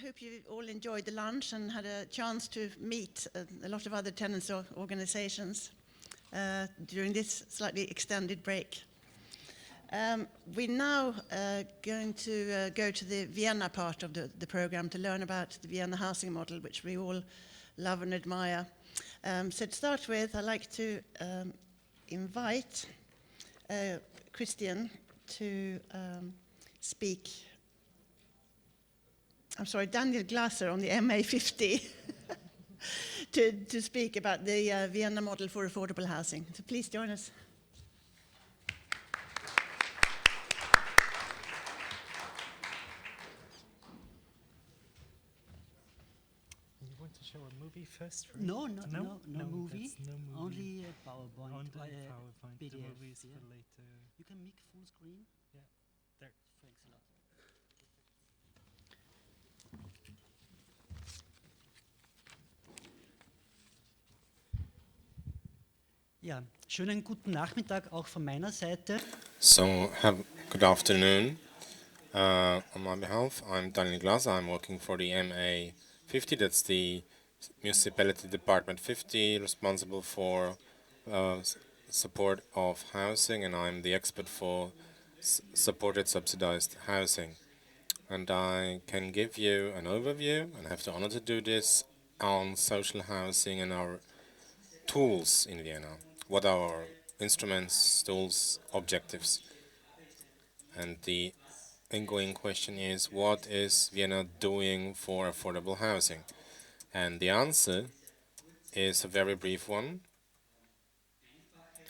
hope you all enjoyed the lunch and had a chance to meet a lot of other tenants organizations during this slightly extended break. We're now going to go to the Vienna part of the program to learn about the Vienna housing model, which we all love and admire. So to start with, I'd like to invite Christian to speak. I'm sorry, Daniel Glaser on the MA50 to speak about the Vienna model for affordable housing. So please join us. You want to show a movie first? Right? No movie. No movie. Only a PowerPoint. Only PowerPoint. PDF, The movies yeah. for later. You can make full screen. Yeah, there. Thanks a lot. Ja, schönen guten Nachmittag auch von meiner Seite. So, good afternoon. On my behalf, I'm Daniel Glaser. I'm working for the MA50. That's the Municipality Department 50, responsible for support of housing, and I'm the expert for supported subsidized housing. And I can give you an overview, and I have the honor to do this, on social housing and our tools in Vienna. What are our instruments, tools, objectives? And the ongoing question is, what is Vienna doing for affordable housing? And the answer is a very brief one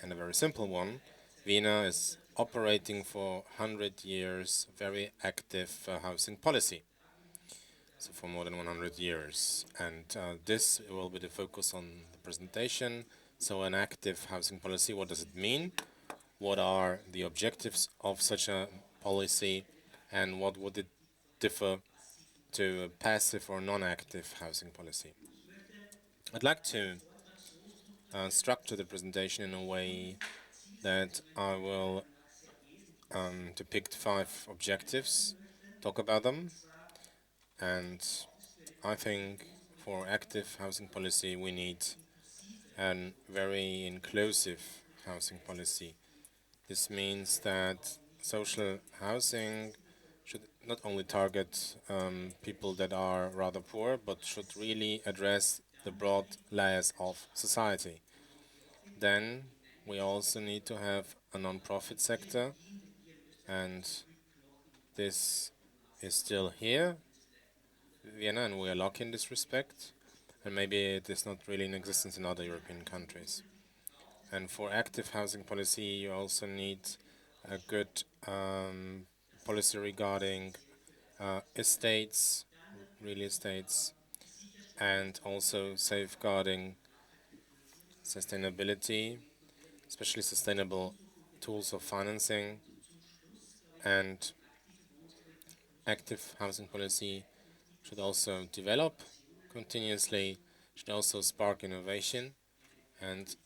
and a very simple one. Vienna is operating for 100 years very active housing policy. So for more than 100 years. And this will be the focus on the presentation. So an active housing policy, what does it mean? What are the objectives of such a policy? And what would it differ to a passive or non-active housing policy? I'd like to structure the presentation in a way that I will depict 5 objectives, talk about them, and I think for active housing policy we need a very inclusive housing policy. This means that social housing should not only target people that are rather poor, but should really address the broad layers of society. Then we also need to have a non-profit sector, and this is still here, Vienna, and we are lucky in this respect. And maybe it is not really in existence in other European countries. And for active housing policy, you also need a good policy regarding estates, real estates, and also safeguarding sustainability, especially sustainable tools of financing. And active housing policy should also develop continuously, should also spark innovation, and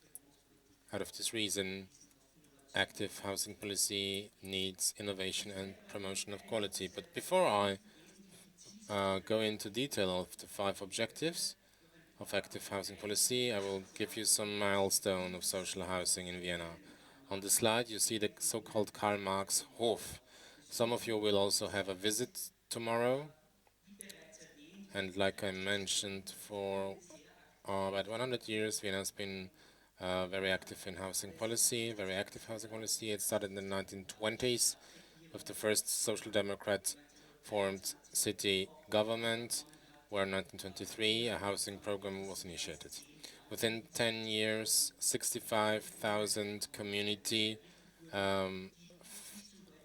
out of this reason, active housing policy needs innovation and promotion of quality. But before I go into detail of the 5 objectives of active housing policy, I will give you some milestone of social housing in Vienna. On the slide, you see the so-called Karl Marx Hof. Some of you will also have a visit tomorrow. And like I mentioned, for about 100 years, Vienna has been very active in housing policy, very active housing policy. It started in the 1920s with the first Social Democrat formed city government, where in 1923 a housing program was initiated. Within 10 years, 65,000 community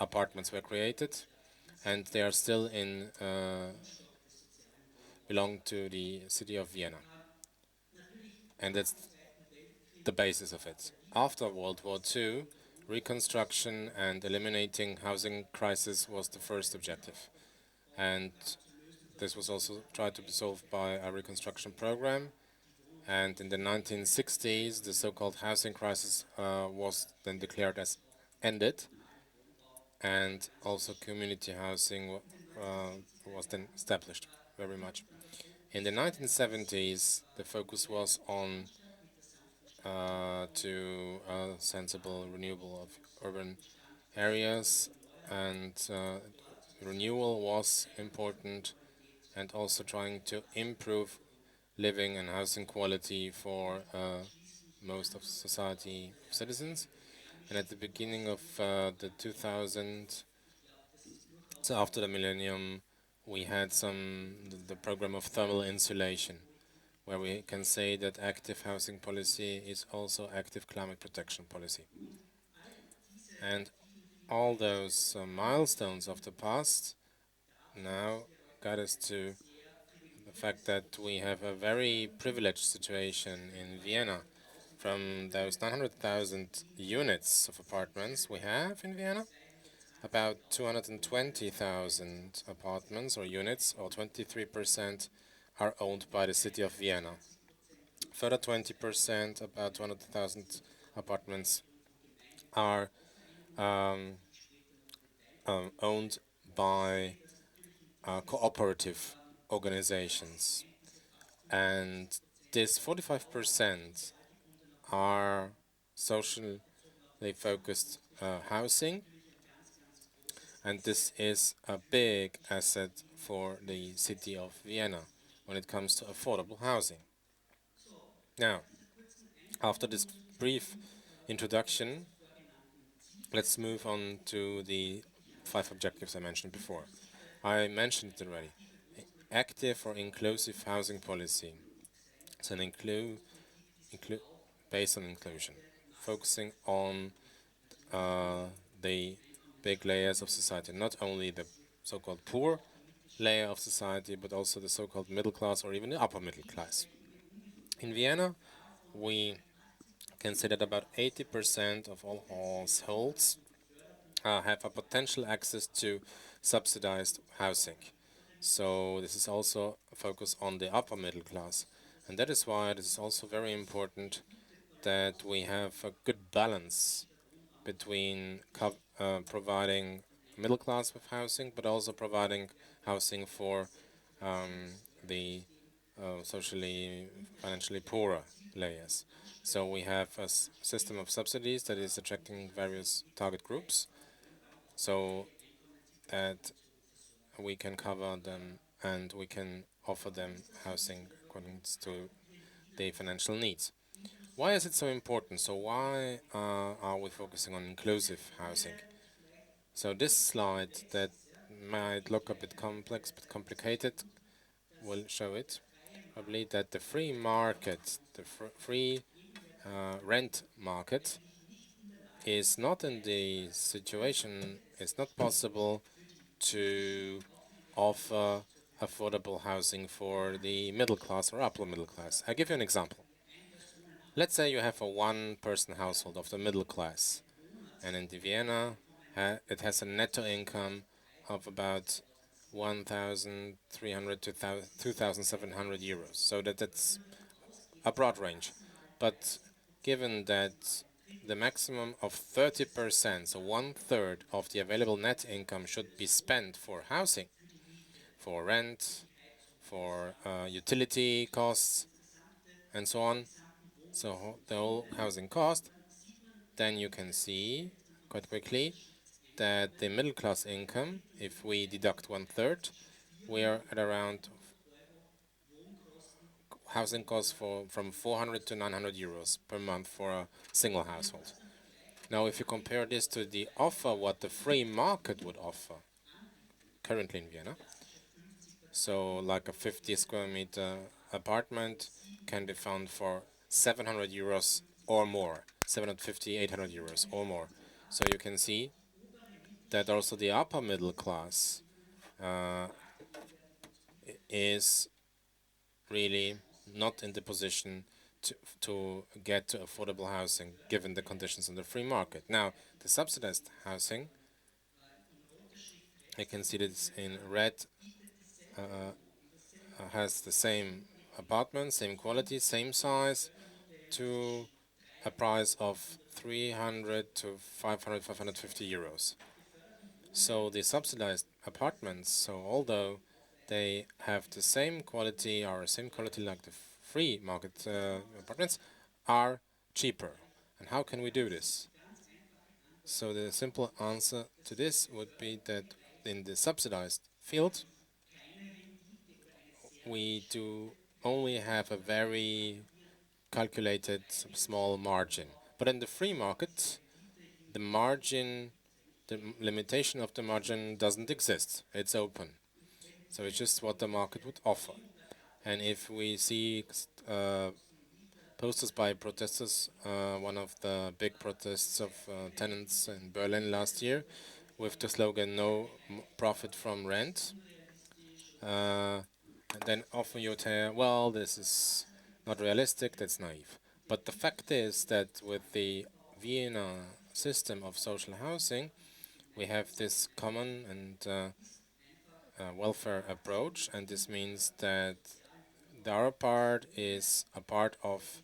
apartments were created, and they are still belong to the city of Vienna. And that's the basis of it. After World War II, reconstruction and eliminating housing crisis was the first objective. And this was also tried to be solved by a reconstruction program. And in the 1960s, the so-called housing crisis was then declared as ended. And also community housing was then established. very much. In the 1970s, the focus was on to sensible renewable of urban areas, and renewal was important, and also trying to improve living and housing quality for most of society citizens. And at the beginning of the 2000s, so after the millennium, we had the program of thermal insulation, where we can say that active housing policy is also active climate protection policy. And all those milestones of the past now got us to the fact that we have a very privileged situation in Vienna. From those 900,000 units of apartments we have in Vienna, about 220,000 apartments or units, or 23%, are owned by the city of Vienna. Further 20%, about 200,000 apartments, are um, owned by cooperative organizations. And this 45% are socially focused housing, and this is a big asset for the city of Vienna when it comes to affordable housing. Now, after this brief introduction, let's move on to the 5 objectives I mentioned before. I mentioned it already. Active or inclusive housing policy. It's an inclu- based on inclusion, focusing on the big layers of society, not only the so-called poor layer of society, but also the so-called middle class or even the upper middle class. In Vienna, we can say that about 80% of all households have a potential access to subsidized housing. So this is also a focus on the upper middle class. And that is why it is also very important that we have a good balance between providing middle class with housing, but also providing housing for the socially, financially poorer layers. So we have a system of subsidies that is attracting various target groups, so that we can cover them and we can offer them housing according to their financial needs. Why is it so important? So why are we focusing on inclusive housing? So this slide that might look a bit complex, but complicated, will show it. Probably that the free market, the free rent market, is not in the situation, it's not possible to offer affordable housing for the middle class or upper middle class. I'll give you an example. Let's say you have a one-person household of the middle class, and in Vienna, it has a netto income of about 1,300 to 2,700 euros. So that's a broad range. But given that the maximum of 30%, so 1/3 of the available net income, should be spent for housing, for rent, for utility costs, and so on, so the whole housing cost, then you can see quite quickly that the middle class income, if we deduct 1/3, we are at around housing costs from 400 to 900 euros per month for a single household. Now, if you compare this to the offer, what the free market would offer currently in Vienna, so like a 50 square meter apartment can be found for 700 euros or more, 750, 800 euros or more. So you can see that also the upper middle class is really not in the position to get to affordable housing given the conditions in the free market. Now, the subsidized housing, you can see this in red, has the same apartment, same quality, same size, to a price of 300 to 500, 550 euros. So the subsidized apartments, so although they have the same quality or same quality like the free market apartments, are cheaper. And how can we do this? So the simple answer to this would be that in the subsidized field, we do only have a very calculated small margin. But in the free market, the margin, limitation of the margin doesn't exist. It's open. So it's just what the market would offer. And if we see posters by protesters, one of the big protests of tenants in Berlin last year, with the slogan "No profit from rent," and then often you tell, well, this is not realistic, that's naive. But the fact is that with the Vienna system of social housing, we have this common and welfare approach, and this means that our part is a part of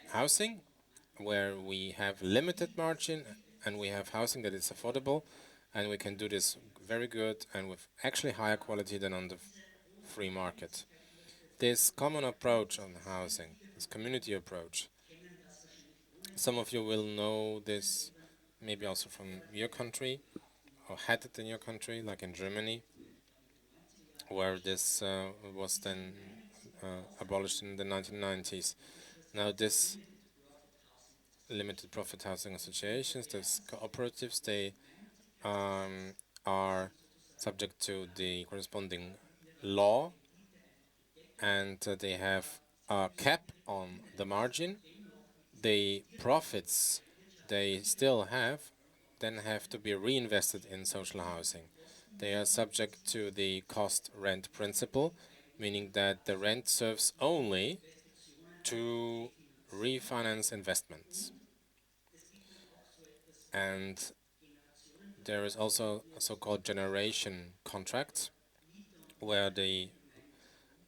housing where we have limited margin and we have housing that is affordable, and we can do this very good and with actually higher quality than on the free market. This common approach on housing, this community approach, some of you will know this maybe also from your country or had it in your country, like in Germany, where this was then abolished in the 1990s. Now, this limited profit housing associations, those cooperatives, they are subject to the corresponding law, and they have a cap on the margin. The profits they still have then have to be reinvested in social housing. They are subject to the cost rent principle, meaning that the rent serves only to refinance investments. And there is also a so-called generation contract, where the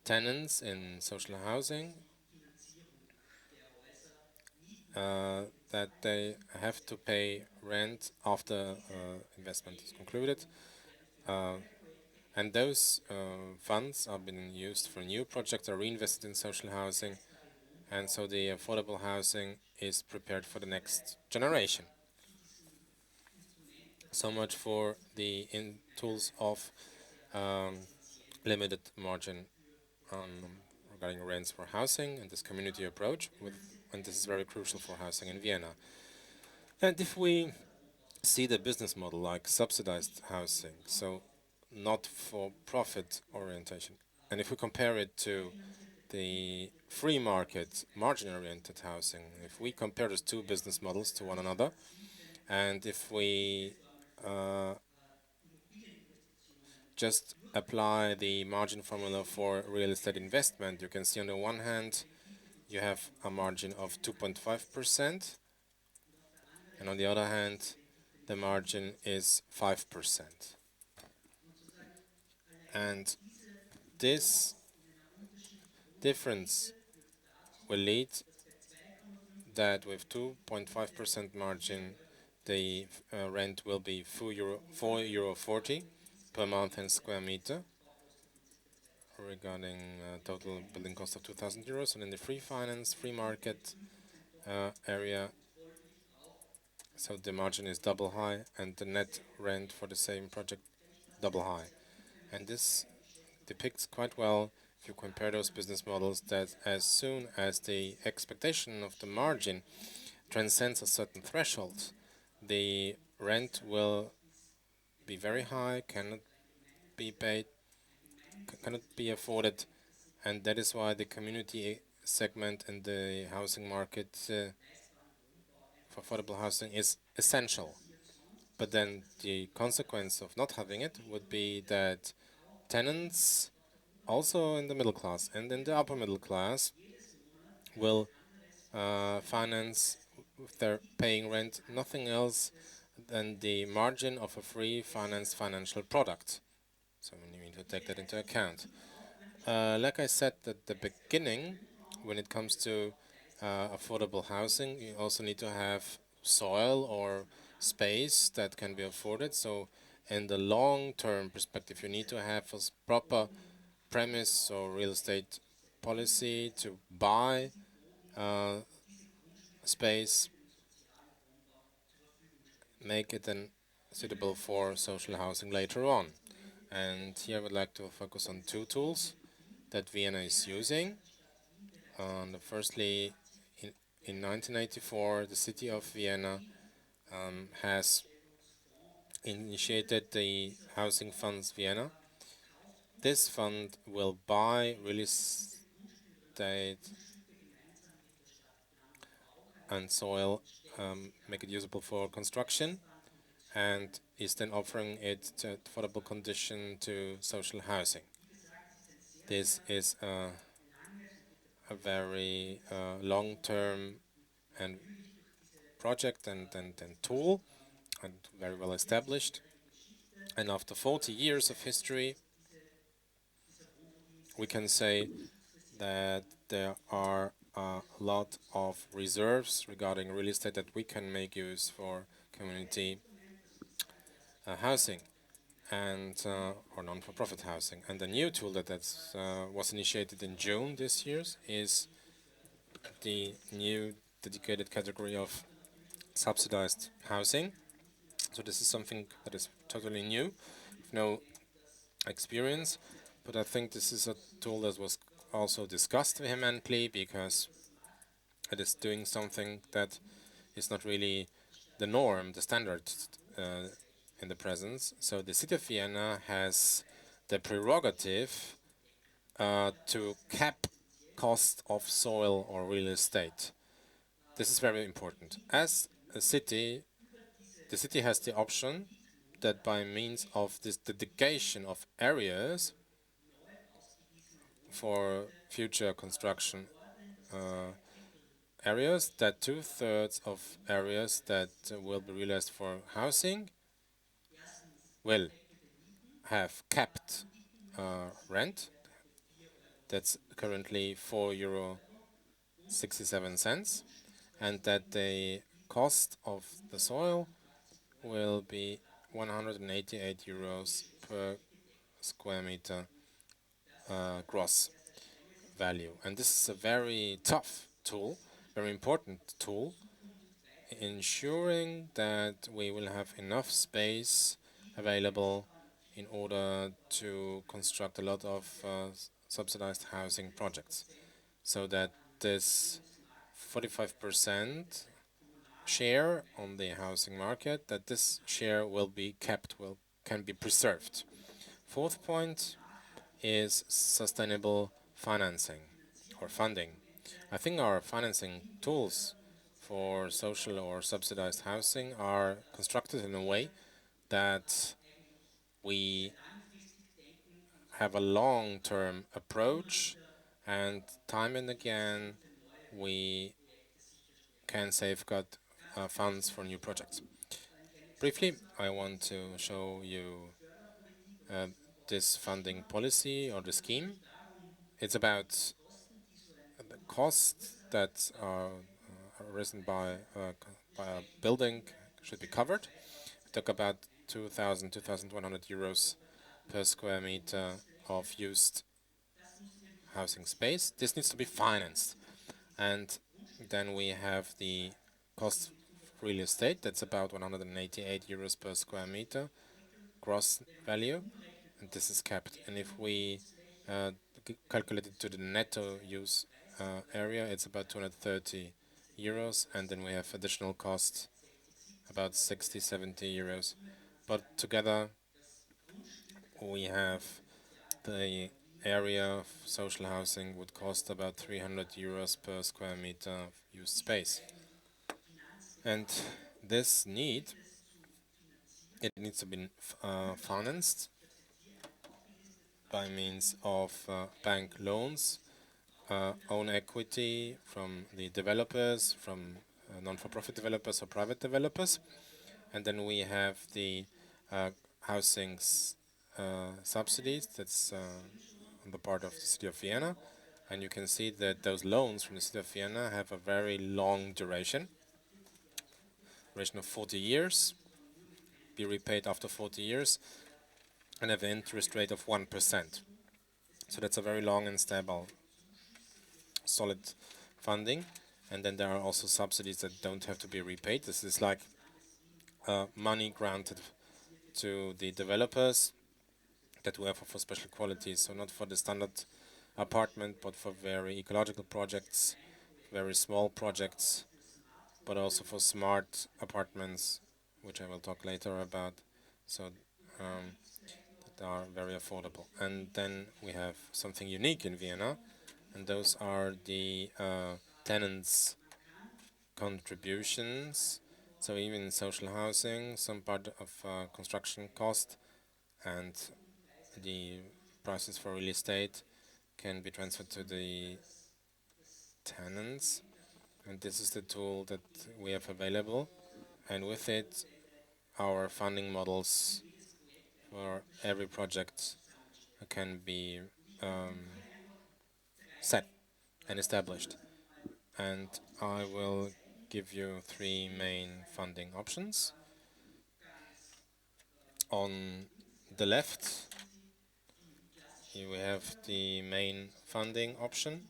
tenants in social housing that they have to pay rent after investment is concluded, and those funds are being used for new projects or reinvested in social housing, and so the affordable housing is prepared for the next generation. So much for the tools of limited margin regarding rents for housing and this community approach, and this is very crucial for housing in Vienna. And if we see the business model like subsidized housing, so not for profit orientation, and if we compare it to the free market margin oriented housing, if we compare those two business models to one another, and if we just apply the margin formula for real estate investment, you can see on the one hand you have a margin of 2.5%, and on the other hand the margin is 5%. And this difference will lead that with 2.5% margin the rent will be €4.40 per month and square meter, regarding total building cost of €2,000. And in the free market area, so the margin is double high and the net rent for the same project double high. And this depicts quite well, if you compare those business models, that as soon as the expectation of the margin transcends a certain threshold, the rent will be very high, cannot be paid, cannot be afforded, and that is why the community segment in the housing market for affordable housing is essential. But then the consequence of not having it would be that tenants, also in the middle class and in the upper middle class, will finance with their paying rent nothing else than the margin of a free financed financial product. So we need to take that into account. Like I said at the beginning, when it comes to affordable housing, you also need to have soil or space that can be afforded. So in the long-term perspective, you need to have a proper premise or real estate policy to buy space, make it then suitable for social housing later on. And here I would like to focus on two tools that Vienna is using. Firstly, in 1984, the city of Vienna has initiated the Housing Funds Vienna. This fund will buy real estate and soil, make it usable for construction, and is then offering it to affordable condition to social housing. This is a very long-term and project and tool, and very well established. And after 40 years of history, we can say that there are a lot of reserves regarding real estate that we can make use for community housing and or non-for-profit housing. And the new tool that was initiated in June this year is the new dedicated category of subsidized housing. So this is something that is totally new, with no experience, but I think this is a tool that was also discussed vehemently because it is doing something that is not really the norm, the standard in the presence. So the city of Vienna has the prerogative to cap cost of soil or real estate. This is very important. As a city, the city has the option that by means of this dedication of areas for future construction areas, that 2/3 of areas that will be realized for housing will have capped rent. That's currently €4.67, and that the cost of the soil will be €188 per square meter gross value. And this is a very tough tool, very important tool, ensuring that we will have enough space available in order to construct a lot of subsidized housing projects, so that this 45% share on the housing market, that this share will be kept, can be preserved. Fourth point is sustainable financing or funding. I think our financing tools for social or subsidized housing are constructed in a way that we have a long-term approach, and time and again we can safeguard funds for new projects. Briefly, I want to show you this funding policy or the scheme. It's about the costs that are arisen by a building should be covered. We talk about 2,100 euros per square meter of used housing space. This needs to be financed. And then we have the cost of real estate. That's about 188 euros per square meter gross value. And this is capped. And if we calculate it to the netto use area, it's about 230 euros. And then we have additional costs, about 60, 70 euros. But together, we have the area of social housing would cost about 300 euros per square meter of used space. And this need, it needs to be financed by means of bank loans, own equity from the developers, from non-for-profit developers or private developers. And then we have the housing subsidies, that's on the part of the city of Vienna. And you can see that those loans from the city of Vienna have a very long duration of 40 years. be repaid after 40 years and have an interest rate of 1%. So that's a very long and stable, solid funding. And then there are also subsidies that don't have to be repaid. This is like money granted to the developers that we offer for special qualities. So not for the standard apartment, but for very ecological projects, very small projects, but also for smart apartments, which I will talk later about. So that are very affordable. And then we have something unique in Vienna, and those are the tenants' contributions. So even in social housing, some part of construction cost and the prices for real estate can be transferred to the tenants. And this is the tool that we have available. And with it, our funding models for every project can be set and established. And I will give you three main funding options. On the left, here we have the main funding option.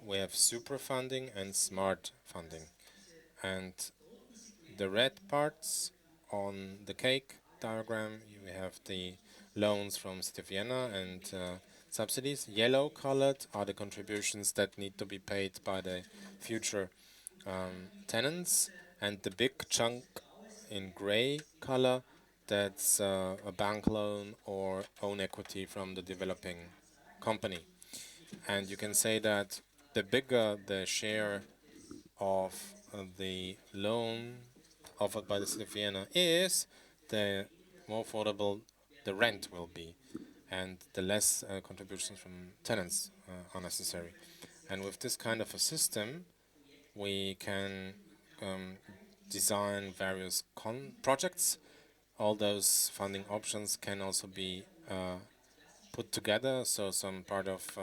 We have super funding and smart funding. And the red parts on the cake diagram, we have the loans from City of Vienna and subsidies. Yellow colored are the contributions that need to be paid by the future tenants, and the big chunk in gray color, that's a bank loan or own equity from the developing company. And you can say that the bigger the share of the loan offered by the City of Vienna is, the more affordable the rent will be, and the less contributions from tenants are necessary. And with this kind of a system, we can design various projects. All those funding options can also be put together. So some part of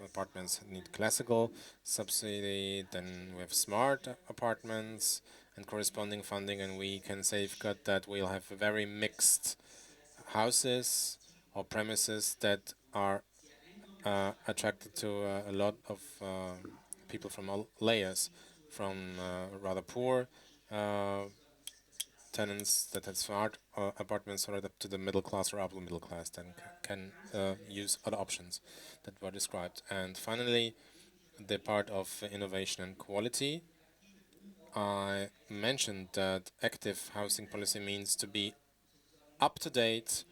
apartments need classical subsidy, then we have smart apartments and corresponding funding, and we can safeguard that we'll have very mixed houses or premises that are attracted to a lot of people from all layers, from rather poor tenants that have smart apartments right up to the middle class or upper middle class, then can use other options that were described. And finally, the part of innovation and quality. I mentioned that active housing policy means to be up to date,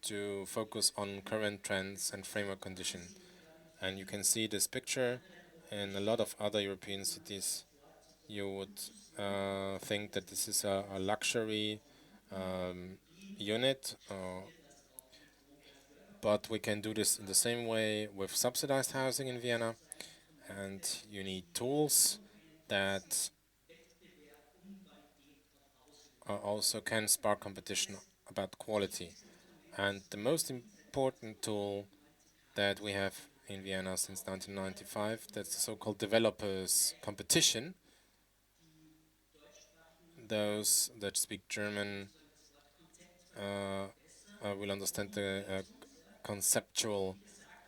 to focus on current trends and framework conditions. And you can see this picture in a lot of other European cities. You would think that this is a luxury unit, but we can do this in the same way with subsidized housing in Vienna. And you need tools that also can spark competition about quality. And the most important tool that we have in Vienna since 1995, that's the so-called developers competition. Those that speak German will understand the conceptual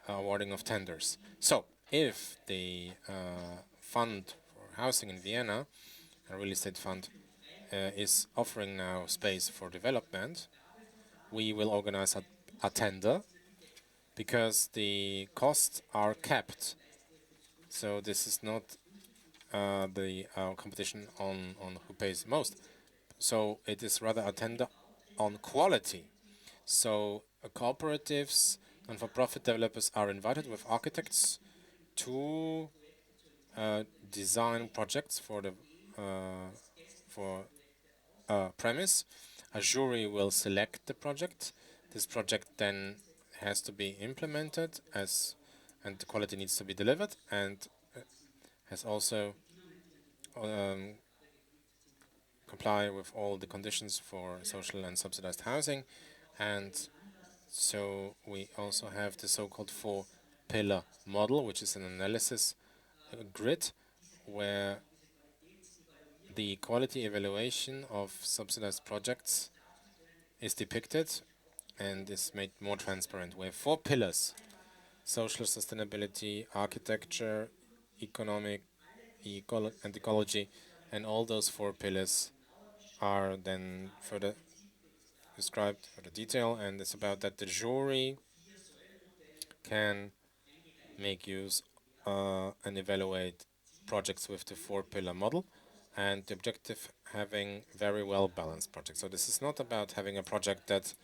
awarding of tenders. So, if the fund for housing in Vienna, a real estate fund, is offering now space for development, we will organize a tender because the costs are capped. So this is not the competition on who pays most. So it is rather a tender on quality. So cooperatives and for-profit developers are invited with architects to design projects for the for premise. A jury will select the project. This project then has to be implemented and the quality needs to be delivered, and has also comply with all the conditions for social and subsidized housing. And so we also have the so-called four-pillar model, which is an analysis grid where the quality evaluation of subsidized projects is depicted and is made more transparent. We have 4 pillars: social sustainability, architecture, economic, and ecology, and all those 4 pillars are then further described further detail, and it's about that the jury can make use and evaluate projects with the 4-pillar model, and the objective having very well balanced projects. So this is not about having a project that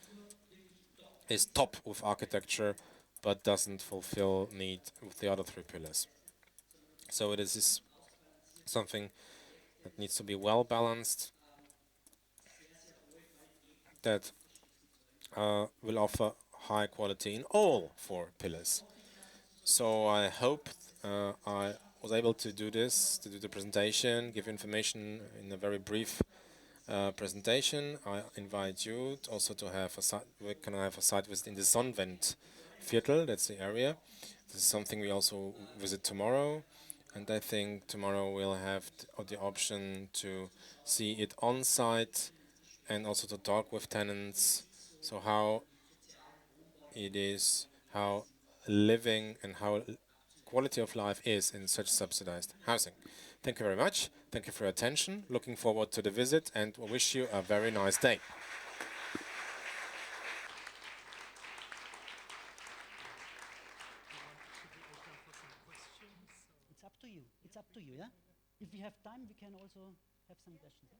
is top with architecture but doesn't fulfill need with the other 3 pillars. So it is something that needs to be well balanced, that will offer high quality in all 4 pillars. So I hope I was able to do this, to do the presentation, give information in a very brief presentation. I invite you also to have a site visit in the Sonnenwend Viertel, that's the area. This is something we also visit tomorrow, and I think tomorrow we'll have the option to see it on site and also to talk with tenants. So how it is, how living and how quality of life is in such subsidized housing. Thank you very much. Thank you for your attention. Looking forward to the visit and wish you a very nice day. It's up to you. It's up to you, yeah? If we have time, we can also have some questions. Yeah?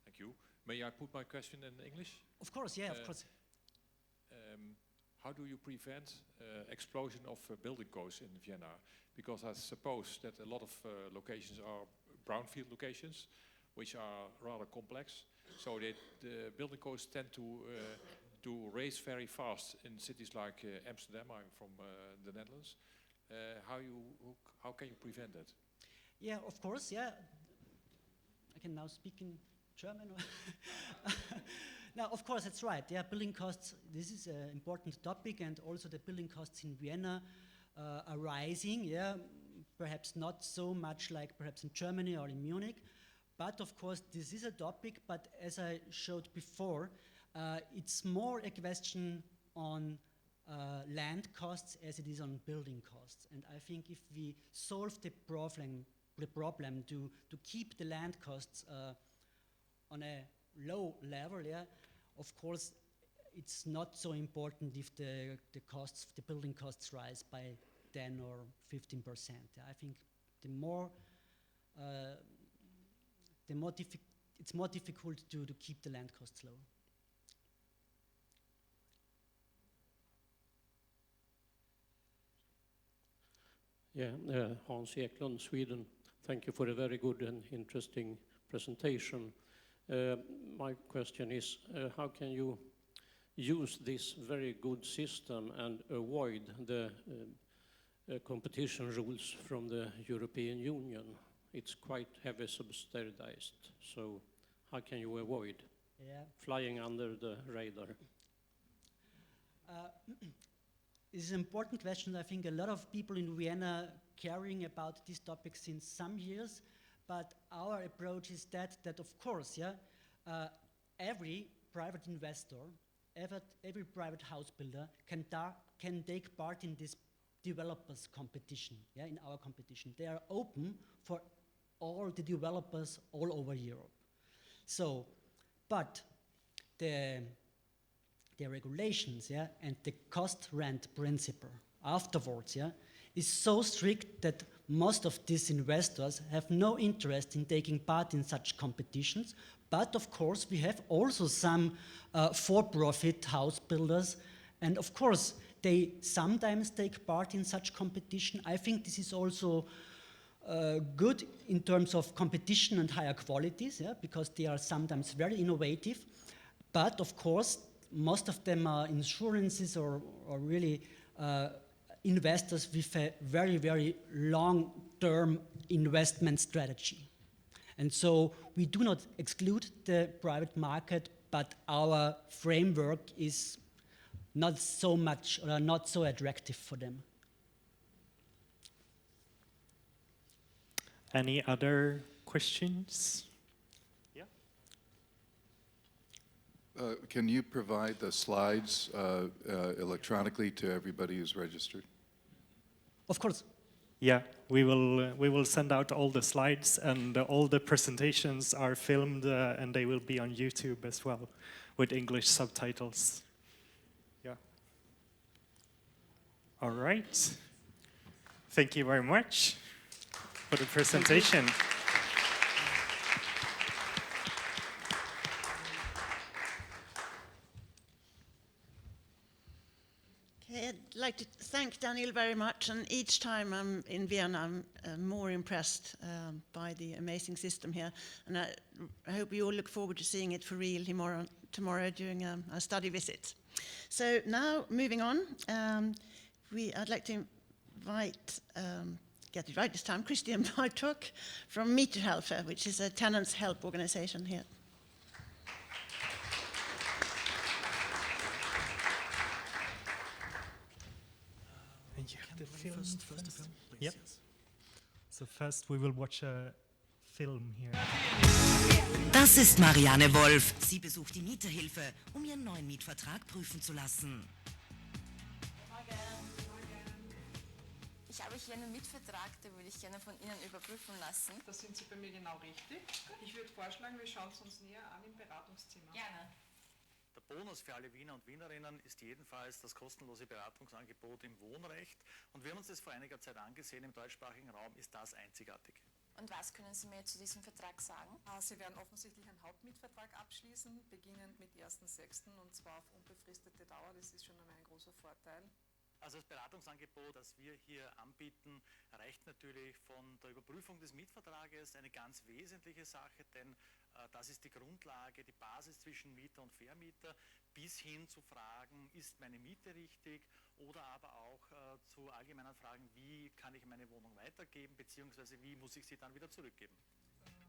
Thank you. May I put my question in English? Of course, yeah, of course. How do you prevent explosion of building codes in Vienna? Because I suppose that a lot of locations are brownfield locations, which are rather complex. So that the building codes tend to raise very fast in cities like Amsterdam. I'm from the Netherlands. How can you prevent that? Yeah, of course, yeah. I can now speak in German. Now, of course, that's right. Yeah, building costs, this is an important topic, and also the building costs in Vienna are rising, yeah. Perhaps not so much like perhaps in Germany or in Munich, but of course, this is a topic, but as I showed before, it's more a question on land costs as it is on building costs. And I think if we solve the problem to keep the land costs on a low level, yeah, of course, it's not so important if the building costs rise by 10 or 15%. I think it's more difficult to keep the land costs low. Yeah, Hans Eklund, Sweden. Thank you for a very good and interesting presentation. My question is, how can you use this very good system and avoid the competition rules from the European Union? It's quite heavy subsidized, so how can you avoid flying under the radar? It's an important question. I think a lot of people in Vienna caring about this topic since some years, but our approach is that of course, yeah, every private investor, every private house builder can take part in this developers competition, yeah, in our competition. They are open for all the developers all over Europe. So, but the regulations, yeah, and the cost rent principle afterwards, yeah, is so strict that most of these investors have no interest in taking part in such competitions. But of course, we have also some for-profit house builders, and of course, they sometimes take part in such competition. I think this is also good in terms of competition and higher qualities, yeah, because they are sometimes very innovative. But of course, most of them are insurances or really investors with a very, very long-term investment strategy. And so we do not exclude the private market, but our framework is not so much or not so attractive for them. Any other questions? Can you provide the slides electronically to everybody who's registered? Of course. Yeah, we will send out all the slides, and all the presentations are filmed, and they will be on YouTube as well, with English subtitles. Yeah. All right. Thank you very much for the presentation. Okay, I'd like to thank Daniel very much, and each time I'm in Vienna, I'm more impressed by the amazing system here, and I hope you all look forward to seeing it for real tomorrow during our study visit. So now, moving on, I'd like to invite, get it right this time, Christian Bartok from Mieterhilfe, which is a Tenancyhelp organization here. And you have the film first? Yep. So first we will watch a film here. Das ist Marianne Wolf. Sie besucht die Mieterhilfe, um ihren neuen Mietvertrag prüfen zu lassen. Ich habe hier einen Mietvertrag, den würde ich gerne von Ihnen überprüfen lassen. Da sind Sie bei mir genau richtig. Ich würde vorschlagen, wir schauen es uns näher an im Beratungszimmer. Gerne. Der Bonus für alle Wiener und Wienerinnen ist jedenfalls das kostenlose Beratungsangebot im Wohnrecht. Und wir haben uns das vor einiger Zeit angesehen, im deutschsprachigen Raum ist das einzigartig. Und was können Sie mir zu diesem Vertrag sagen? Sie werden offensichtlich einen Hauptmietvertrag abschließen, beginnend mit 1.6. und zwar auf unbefristete Dauer. Das ist schon einmal ein großer Vorteil. Also das Beratungsangebot, das wir hier anbieten, reicht natürlich von der Überprüfung des Mietvertrages eine ganz wesentliche Sache, denn das ist die Grundlage, die Basis zwischen Mieter und Vermieter, bis hin zu Fragen, ist meine Miete richtig, oder aber auch zu allgemeinen Fragen, wie kann ich meine Wohnung weitergeben, beziehungsweise wie muss ich sie dann wieder zurückgeben.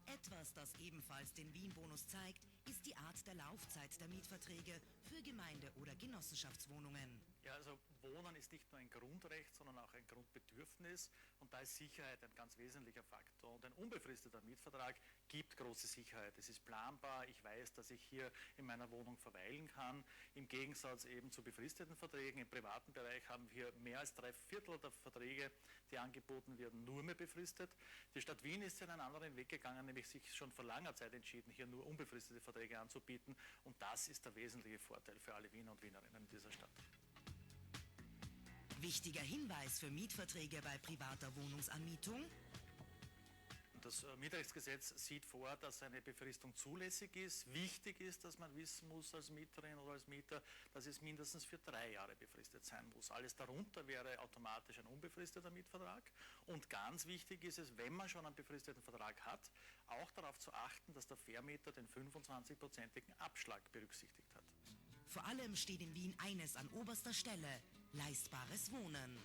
Etwas, das ebenfalls den Wien-Bonus zeigt, ist die Art der Laufzeit der Mietverträge für Gemeinde- oder Genossenschaftswohnungen. Ja, also Wohnen ist nicht nur ein Grundrecht, sondern auch ein Grundbedürfnis, und da ist Sicherheit ein ganz wesentlicher Faktor. Und ein unbefristeter Mietvertrag gibt große Sicherheit. Es ist planbar, ich weiß, dass ich hier in meiner Wohnung verweilen kann. Im Gegensatz eben zu befristeten Verträgen im privaten Bereich haben wir mehr als 3/4 der Verträge, die angeboten werden, nur mehr befristet. Die Stadt Wien ist einen anderen Weg gegangen, nämlich sich schon vor langer Zeit entschieden, hier nur unbefristete Verträge anzubieten, und das ist der wesentliche Vorteil für alle Wiener und Wienerinnen in dieser Stadt. Wichtiger Hinweis für Mietverträge bei privater Wohnungsanmietung: Das Mietrechtsgesetz sieht vor, dass eine Befristung zulässig ist. Wichtig ist, dass man wissen muss als Mieterin oder als Mieter, dass es mindestens für 3 Jahre befristet sein muss. Alles darunter wäre automatisch ein unbefristeter Mietvertrag. Und ganz wichtig ist es, wenn man schon einen befristeten Vertrag hat, auch darauf zu achten, dass der Vermieter den 25-prozentigen Abschlag berücksichtigt hat. Vor allem steht in Wien eines an oberster Stelle: leistbares Wohnen.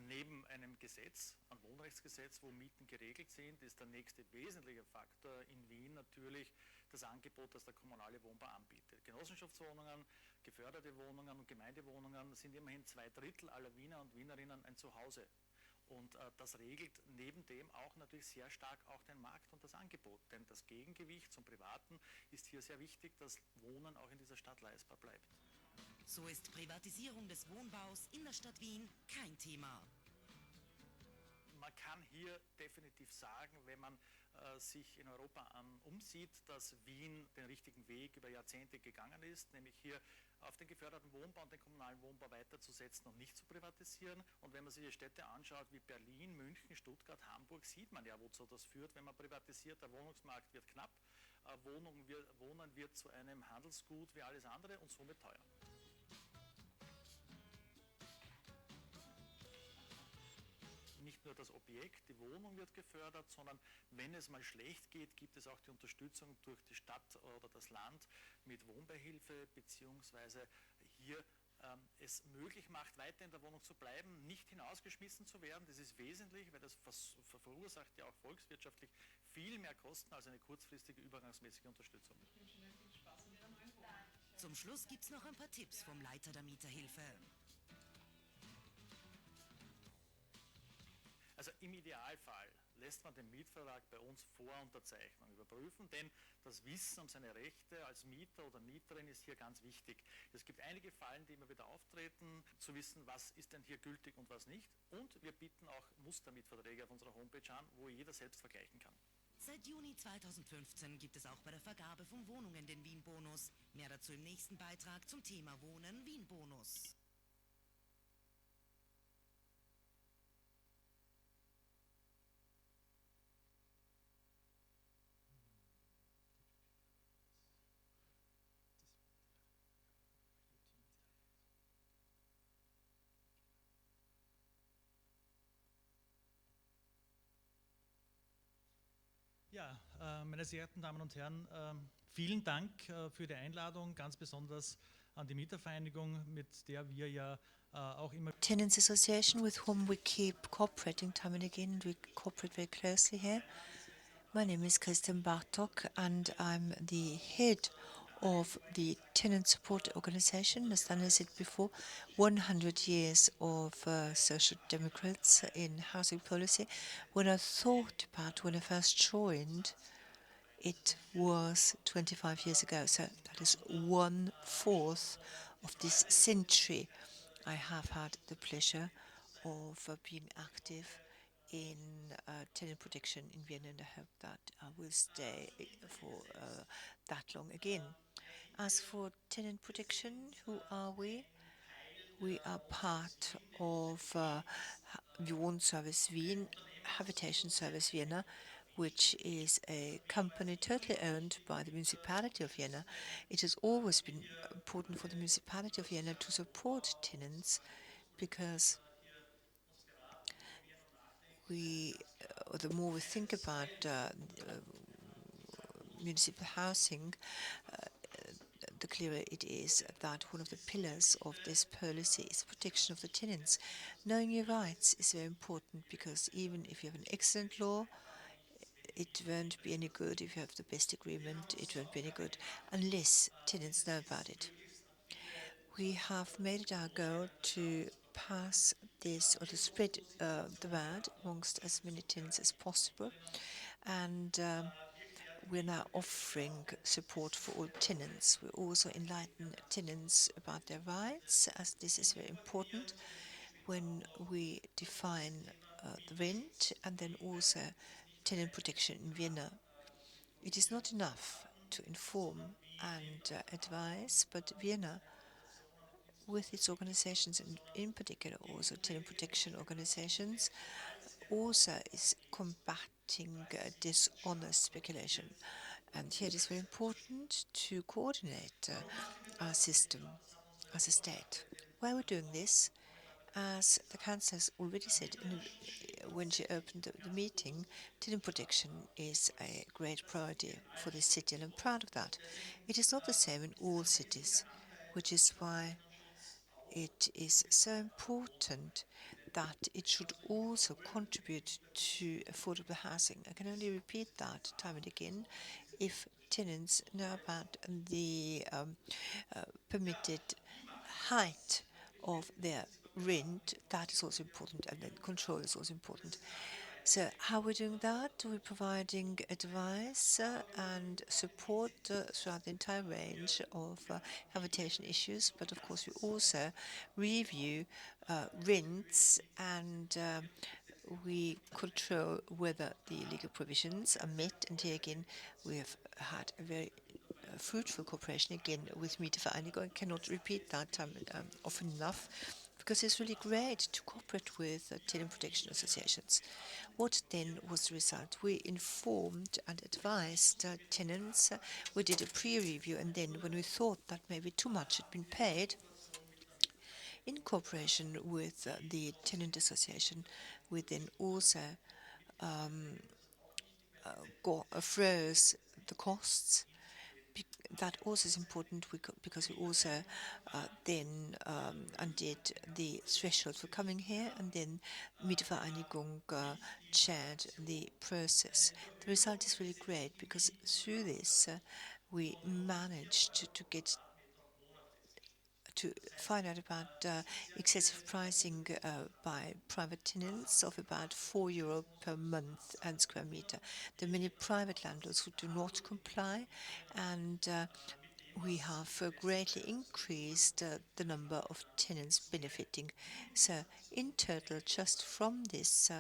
Neben einem Gesetz, einem Wohnrechtsgesetz, wo Mieten geregelt sind, ist der nächste wesentliche Faktor in Wien natürlich das Angebot, das der kommunale Wohnbau anbietet. Genossenschaftswohnungen, geförderte Wohnungen und Gemeindewohnungen sind immerhin 2/3 aller Wiener und Wienerinnen ein Zuhause. Und das regelt neben dem auch natürlich sehr stark auch den Markt und das Angebot. Denn das Gegengewicht zum Privaten ist hier sehr wichtig, dass Wohnen auch in dieser Stadt leistbar bleibt. So ist Privatisierung des Wohnbaus in der Stadt Wien kein Thema. Man kann hier definitiv sagen, wenn man sich in Europa umsieht, dass Wien den richtigen Weg über Jahrzehnte gegangen ist, nämlich hier auf den geförderten Wohnbau und den kommunalen Wohnbau weiterzusetzen und nicht zu privatisieren. Und wenn man sich die Städte anschaut wie Berlin, München, Stuttgart, Hamburg, sieht man ja, wozu das führt, wenn man privatisiert. Der Wohnungsmarkt wird knapp, Wohnen wird zu einem Handelsgut wie alles andere und somit teuer. Nicht nur das Objekt, die Wohnung wird gefördert, sondern wenn es mal schlecht geht, gibt es auch die Unterstützung durch die Stadt oder das Land mit Wohnbeihilfe, beziehungsweise hier es möglich macht, weiter in der Wohnung zu bleiben, nicht hinausgeschmissen zu werden. Das ist wesentlich, weil das verursacht ja auch volkswirtschaftlich viel mehr Kosten als eine kurzfristige übergangsmäßige Unterstützung. Ich wünsche Ihnen viel Spaß in Ihrem neuen Wohnung. Zum Schluss gibt's noch ein paar Tipps vom Leiter der Mieterhilfe. Also im Idealfall lässt man den Mietvertrag bei uns vor Unterzeichnung überprüfen, denn das Wissen um seine Rechte als Mieter oder Mieterin ist hier ganz wichtig. Es gibt einige Fallen, die immer wieder auftreten, zu wissen, was ist denn hier gültig und was nicht. Und wir bieten auch Mustermietverträge auf unserer Homepage an, wo jeder selbst vergleichen kann. Seit Juni 2015 gibt es auch bei der Vergabe von Wohnungen den Wien-Bonus. Mehr dazu im nächsten Beitrag zum Thema Wohnen, Wien-Bonus. Ja, meine sehr geehrten Damen und Herren, vielen Dank für die Einladung, ganz besonders an die Mietervereinigung, mit der wir ja auch immer... Tenants Association, with whom we keep cooperating time and again, and we cooperate very closely here. My name is Christian Bartok, and I'm the head of the Tenant Support Organization. As Daniel said before, 100 years of social democrats in housing policy. When I thought about when I first joined, it was 25 years ago, so that is 1/4 of this century. I have had the pleasure of being active in tenant protection in Vienna, and I hope that I will stay for that long again. As for tenant protection, who are we? We are part of Wohnservice Wien, Habitation Service Vienna, which is a company totally owned by the municipality of Vienna. It has always been important for the municipality of Vienna to support tenants because the more we think about municipal housing, the clearer it is that one of the pillars of this policy is the protection of the tenants. Knowing your rights is very important because even if you have an excellent law, it won't be any good. If you have the best agreement, it won't be any good unless tenants know about it. We have made it our goal to pass this or to spread the word amongst as many tenants as possible, and we're now offering support for all tenants. We also enlighten tenants about their rights, as this is very important when we define the rent and then also tenant protection in Vienna. It is not enough to inform and advise, but Vienna, with its organizations, and in particular also tenant protection organizations, also is combating dishonest speculation. And here it is very important to coordinate our system as a state. Why we're doing this, as the Council has already said when she opened the meeting, tenant protection is a great priority for this city, and I'm proud of that. It is not the same in all cities, which is why it is so important that it should also contribute to affordable housing. I can only repeat that time and again. If tenants know about the permitted height of their rent, that is also important, and then control is also important. So how are we doing that? We're providing advice and support throughout the entire range of habitation issues, but of course we also review rents, and we control whether the legal provisions are met. And here again we have had a very fruitful cooperation again with Mieterhilfe. I cannot repeat that often enough, because it's really great to cooperate with tenant protection associations. What then was the result? We informed and advised tenants. We did a pre-review, and then when we thought that maybe too much had been paid, in cooperation with the tenant association, we then also froze the costs. That also is important because we also then undid the threshold for coming here, and then Mietervereinigung chaired the process. The result is really great because through this we managed to get to find out about excessive pricing by private tenants of about €4 per month and square meter. There are many private landlords who do not comply, and we have greatly increased the number of tenants benefiting. So in total, just from this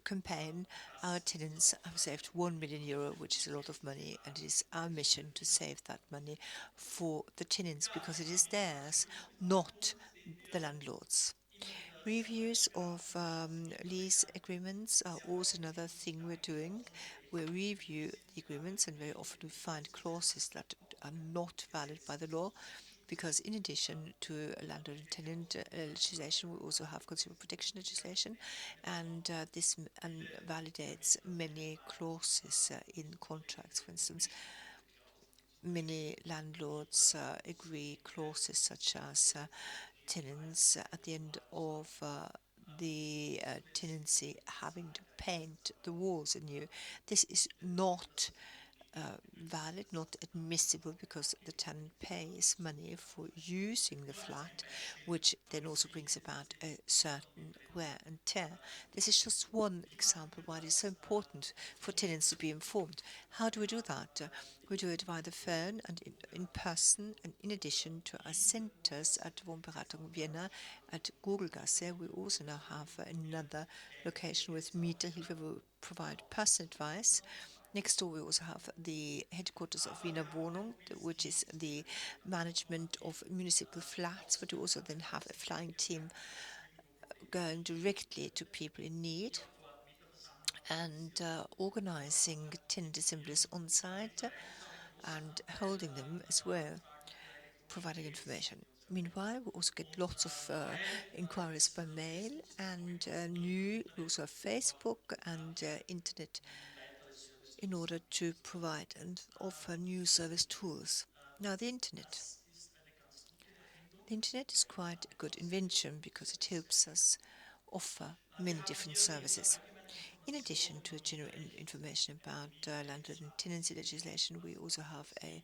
campaign, our tenants have saved €1 million, which is a lot of money, and it is our mission to save that money for the tenants because it is theirs, not the landlords. Reviews of lease agreements are also another thing we're doing. We review the agreements, and very often we find clauses that are not valid by the law, because in addition to landlord and tenant legislation, we also have consumer protection legislation, and this validates many clauses in contracts. For instance, many landlords agree clauses such as tenants at the end of the tenancy having to paint the walls anew. This is not valid, not admissible, because the tenant pays money for using the flat, which then also brings about a certain wear and tear. This is just one example why it is so important for tenants to be informed. How do we do that? We do it via the phone and in person, and in addition to our centers at Wohnberatung Vienna at Gurgelgasse, we also now have another location with Mieterhilfe. We provide personal advice. Next door, we also have the headquarters of Wiener Wohnung, which is the management of municipal flats, but we also then have a flying team going directly to people in need and organizing tenant assemblies on site and holding them as well, providing information. Meanwhile, we also get lots of inquiries by mail and we also have Facebook and internet in order to provide and offer new service tools. Now, the internet. The internet is quite a good invention because it helps us offer many different services. In addition to general information about landlord and tenancy legislation, we also have a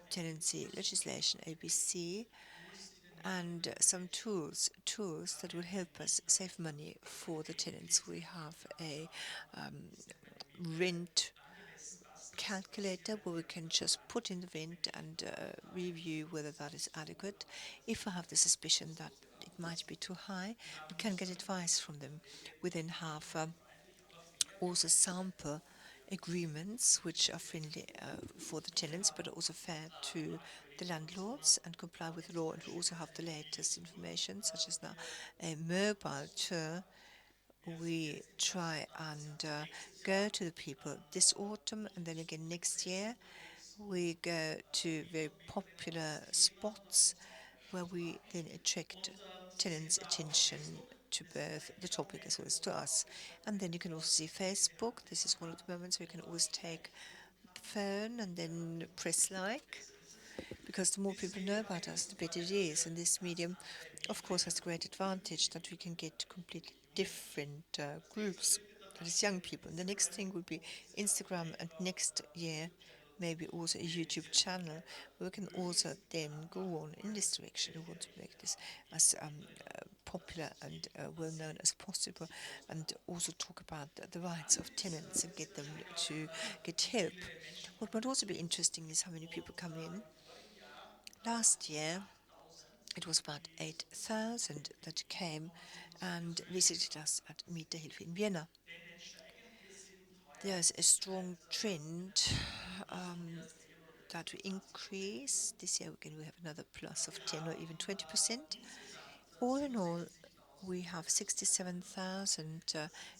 tenancy legislation, ABC, and some tools that will help us save money for the tenants. We have a rent calculator where we can just put in the rent and review whether that is adequate. If I have the suspicion that it might be too high, we can get advice from them. We then have also sample agreements which are friendly for the tenants but also fair to the landlords and comply with the law. And we also have the latest information, such as now a mobile tour. We try and go to the people this autumn, and then again next year we go to very popular spots where we then attract tenants' attention to both the topic as well as to us. And then you can also see Facebook. This is one of the moments where you can always take the phone and then press like, because the more people know about us, the better it is. And this medium, of course, has the great advantage that we can get completely different groups, that is young people. And the next thing would be Instagram, and next year maybe also a YouTube channel. We can also then go on in this direction. We want to make this as popular and well known as possible, and also talk about the rights of tenants and get them to get help. What might also be interesting is how many people come in. Last year it was about 8,000 that came and visited us at Mieterhilfe in Vienna. There's a strong trend that we increase. This year again we have another plus of 10 or even 20%. All in all, we have 67,000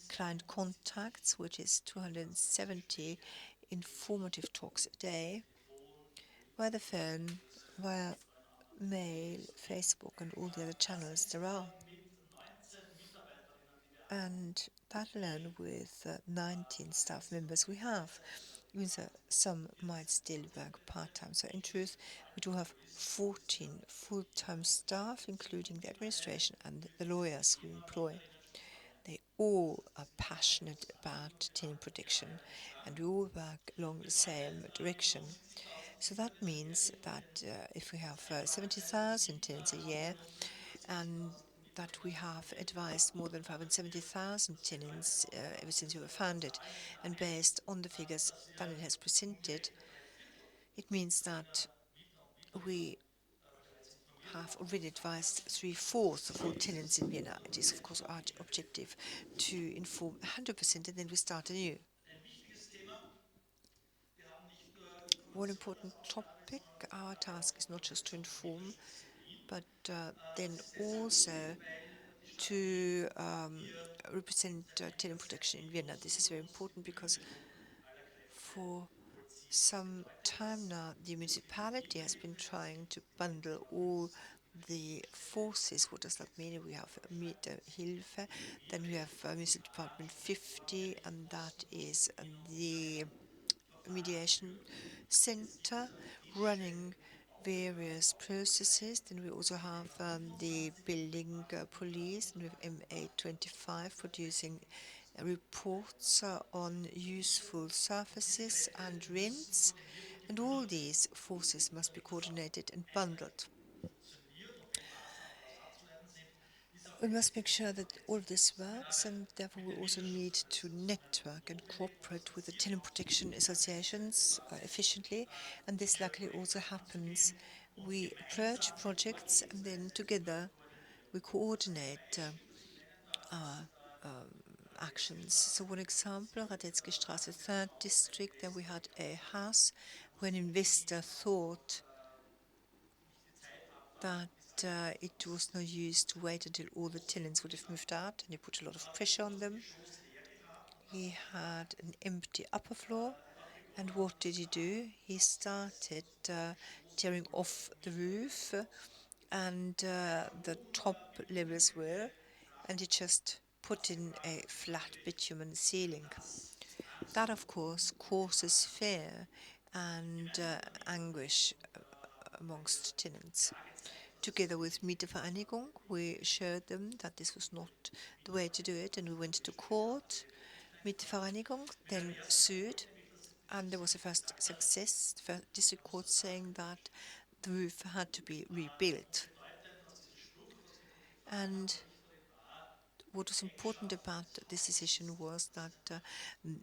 client contacts, which is 270 informative talks a day, via the phone, via mail, Facebook, and all the other channels there are. And that alone with 19 staff members we have. Even so, some might still work part-time. So in truth, we do have 14 full-time staff, including the administration and the lawyers we employ. They all are passionate about tenant protection, and we all work along the same direction. So that means that if we have 70,000 tenants a year, and that we have advised more than 570,000 tenants ever since we were founded, and based on the figures Daniel has presented, it means that we have already advised 3/4 of all tenants in Vienna. It is, of course, our objective to inform 100%, and then we start anew. One important topic, our task is not just to inform, but then also to represent tenant protection in Vienna. This is very important because for some time now, the municipality has been trying to bundle all the forces. What does that mean? We have Mieterhilfe, then we have Municipal Department 50, and that is the mediation center running various processes. Then we also have the building police, and we have MA25 producing reports on useful surfaces and rents, and all these forces must be coordinated and bundled. We must make sure that all of this works, and therefore we also need to network and cooperate with the tenant protection associations efficiently, and this luckily also happens. We approach projects, and then together we coordinate our actions. So one example, Radetzky Straße 3rd district, there we had a house where an investor thought that it was no use to wait until all the tenants would have moved out, and he put a lot of pressure on them. He had an empty upper floor, and what did he do? He started tearing off the roof and the top level as well, and he just put in a flat bitumen ceiling. That, of course, causes fear and anguish amongst tenants. Together with Mietervereinigung, we showed them that this was not the way to do it, and we went to court. Mietervereinigung then sued, and there was a first success, the first district court saying that the roof had to be rebuilt. And what was important about this decision was that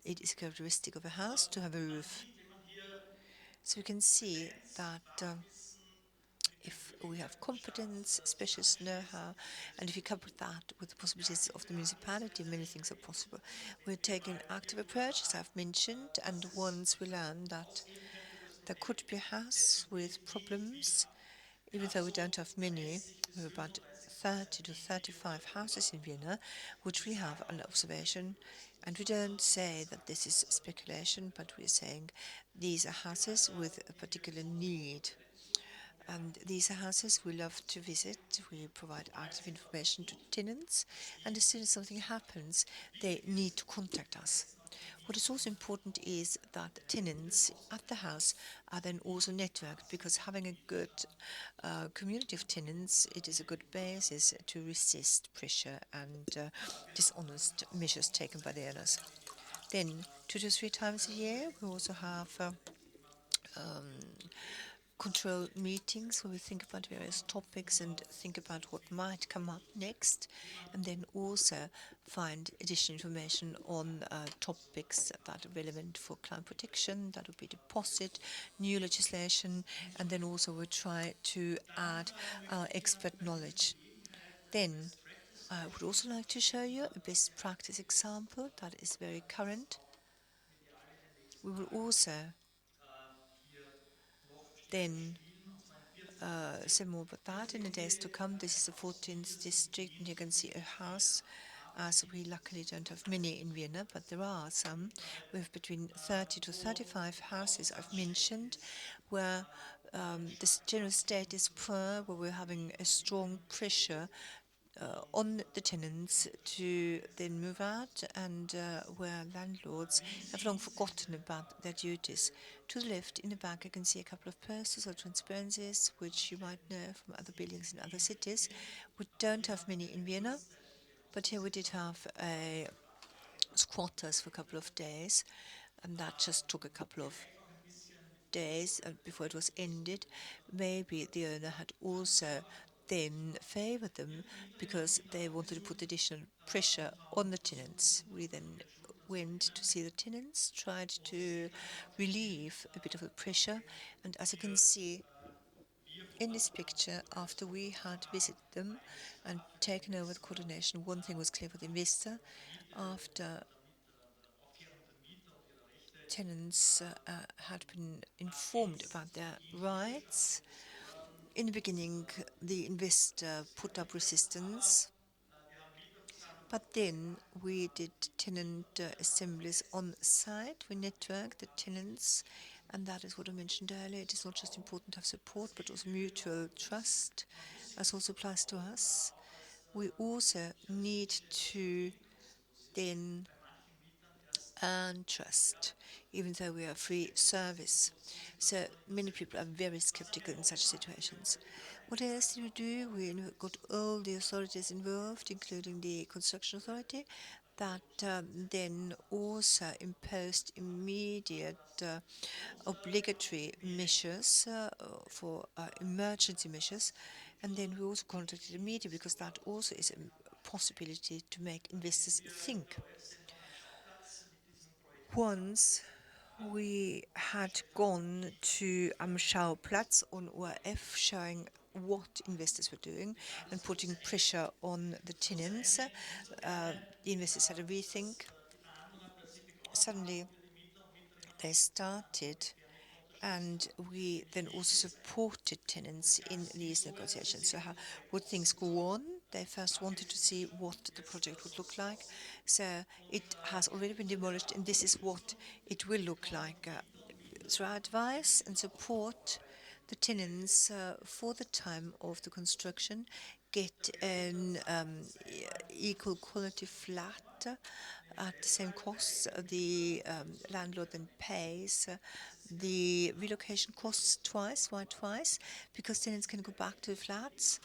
it is characteristic of a house to have a roof. So you can see that if we have competence, specialist know-how, and if you couple that with the possibilities of the municipality, many things are possible. We're taking an active approach, as I've mentioned, and once we learn that there could be a house with problems, even though we don't have many, we have about 30 to 35 houses in Vienna, which we have under observation, and we don't say that this is speculation, but we're saying these are houses with a particular need. And these are houses we love to visit. We provide active information to tenants, and as soon as something happens, they need to contact us. What is also important is that tenants at the house are then also networked, because having a good community of tenants, it is a good basis to resist pressure and dishonest measures taken by the owners. Then, 2 to 3 times a year, we also have control meetings where we think about various topics and think about what might come up next, and then also find additional information on topics that are relevant for client protection. That would be deposit, new legislation, and then also we try to add our expert knowledge. Then I would also like to show you a best practice example that is very current. We will also then say more about that in the days to come. This is the 14th district, and you can see a house, as we luckily don't have many in Vienna, but there are some. We have between 30 to 35 houses I've mentioned, where the general state is poor, where we're having a strong pressure on the tenants to then move out, and where landlords have long forgotten about their duties. To the left, in the back, you can see a couple of posters or transparencies, which you might know from other buildings in other cities. We don't have many in Vienna, but here we did have squatters for a couple of days, and that just took a couple of days before it was ended, maybe the owner had also then favored them because they wanted to put additional pressure on the tenants. We then went to see the tenants, tried to relieve a bit of the pressure, and as you can see in this picture, after we had visited them and taken over the coordination, one thing was clear for the investor. After tenants had been informed about their rights, in the beginning the investor put up resistance, but then we did tenant assemblies on site. We networked the tenants, and that is what I mentioned earlier. It is not just important to have support, but also mutual trust, as also applies to us. We also need to then earn trust, even though we are a free service. So many people are very skeptical in such situations. What else did we do? We got all the authorities involved, including the construction authority, that then also imposed immediate obligatory measures for emergency measures. And then we also contacted the media because that also is a possibility to make investors think. Once we had gone to am Schauplatz on ORF, showing what investors were doing and putting pressure on the tenants. The investors had a rethink. Suddenly, they started, and we then also supported tenants in these negotiations. So how would things go on? They first wanted to see what the project would look like. So it has already been demolished, and this is what it will look like. Through advice and support, the tenants for the time of the construction get an equal quality flat at the same costs. The landlord then pays the relocation costs twice. Why twice? Because tenants can go back to the flats.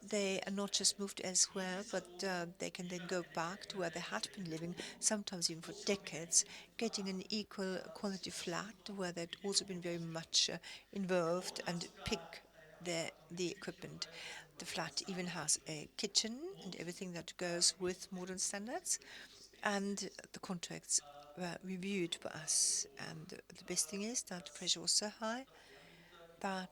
They are not just moved elsewhere, but they can then go back to where they had been living, sometimes even for decades, getting an equal quality flat where they'd also been very much involved and pick the equipment. The flat even has a kitchen and everything that goes with modern standards. And the contracts were reviewed by us. And the best thing is that the pressure was so high that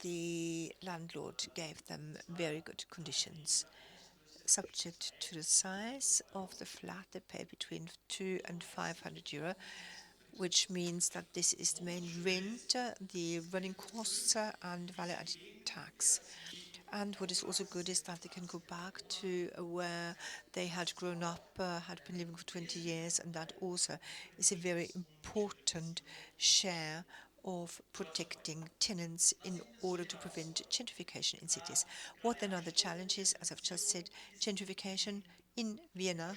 the landlord gave them very good conditions. Subject to the size of the flat, they pay between 200 and 500 euro, which means that this is the main rent, the running costs, and value-added tax. And what is also good is that they can go back to where they had grown up, had been living for 20 years, and that also is a very important share of protecting tenants in order to prevent gentrification in cities. What then are the challenges? As I've just said, gentrification in Vienna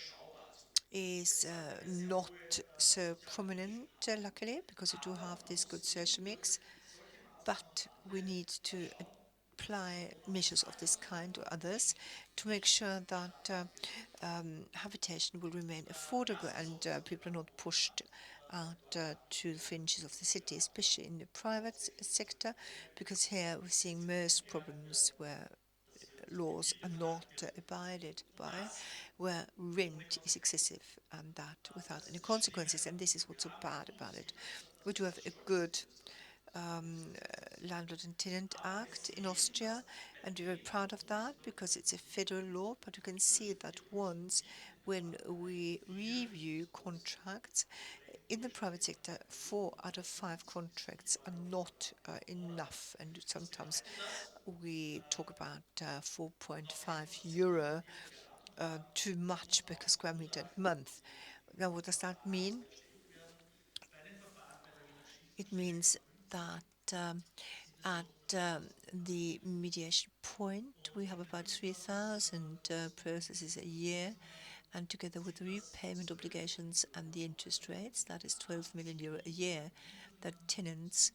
is not so prominent, luckily, because we do have this good social mix, but we need to apply measures of this kind or others to make sure that habitation will remain affordable and people are not pushed out to the fringes of the city, especially in the private sector, because here we're seeing most problems where laws are not abided by, where rent is excessive and that without any consequences, and this is what's so bad about it. We do have a good Landlord and Tenant Act in Austria, and we're very proud of that because it's a federal law, but you can see that once when we review contracts in the private sector, 4 out of 5 contracts are not enough, and sometimes we talk about 4.5 euro too much per square meter a month. Now, what does that mean? It means that at the mediation point, we have about 3,000 processes a year, and together with the repayment obligations and the interest rates, that is 12 million euro a year, that tenants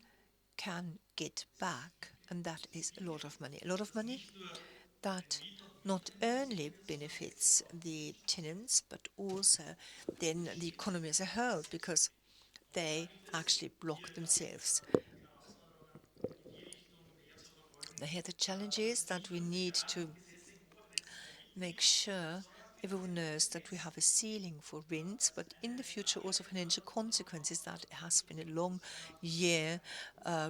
can get back, and that is a lot of money. A lot of money that not only benefits the tenants, but also then the economy as a whole, because they actually block themselves. Now here the challenge is that we need to make sure everyone knows that we have a ceiling for rents, but in the future also financial consequences. That has been a long year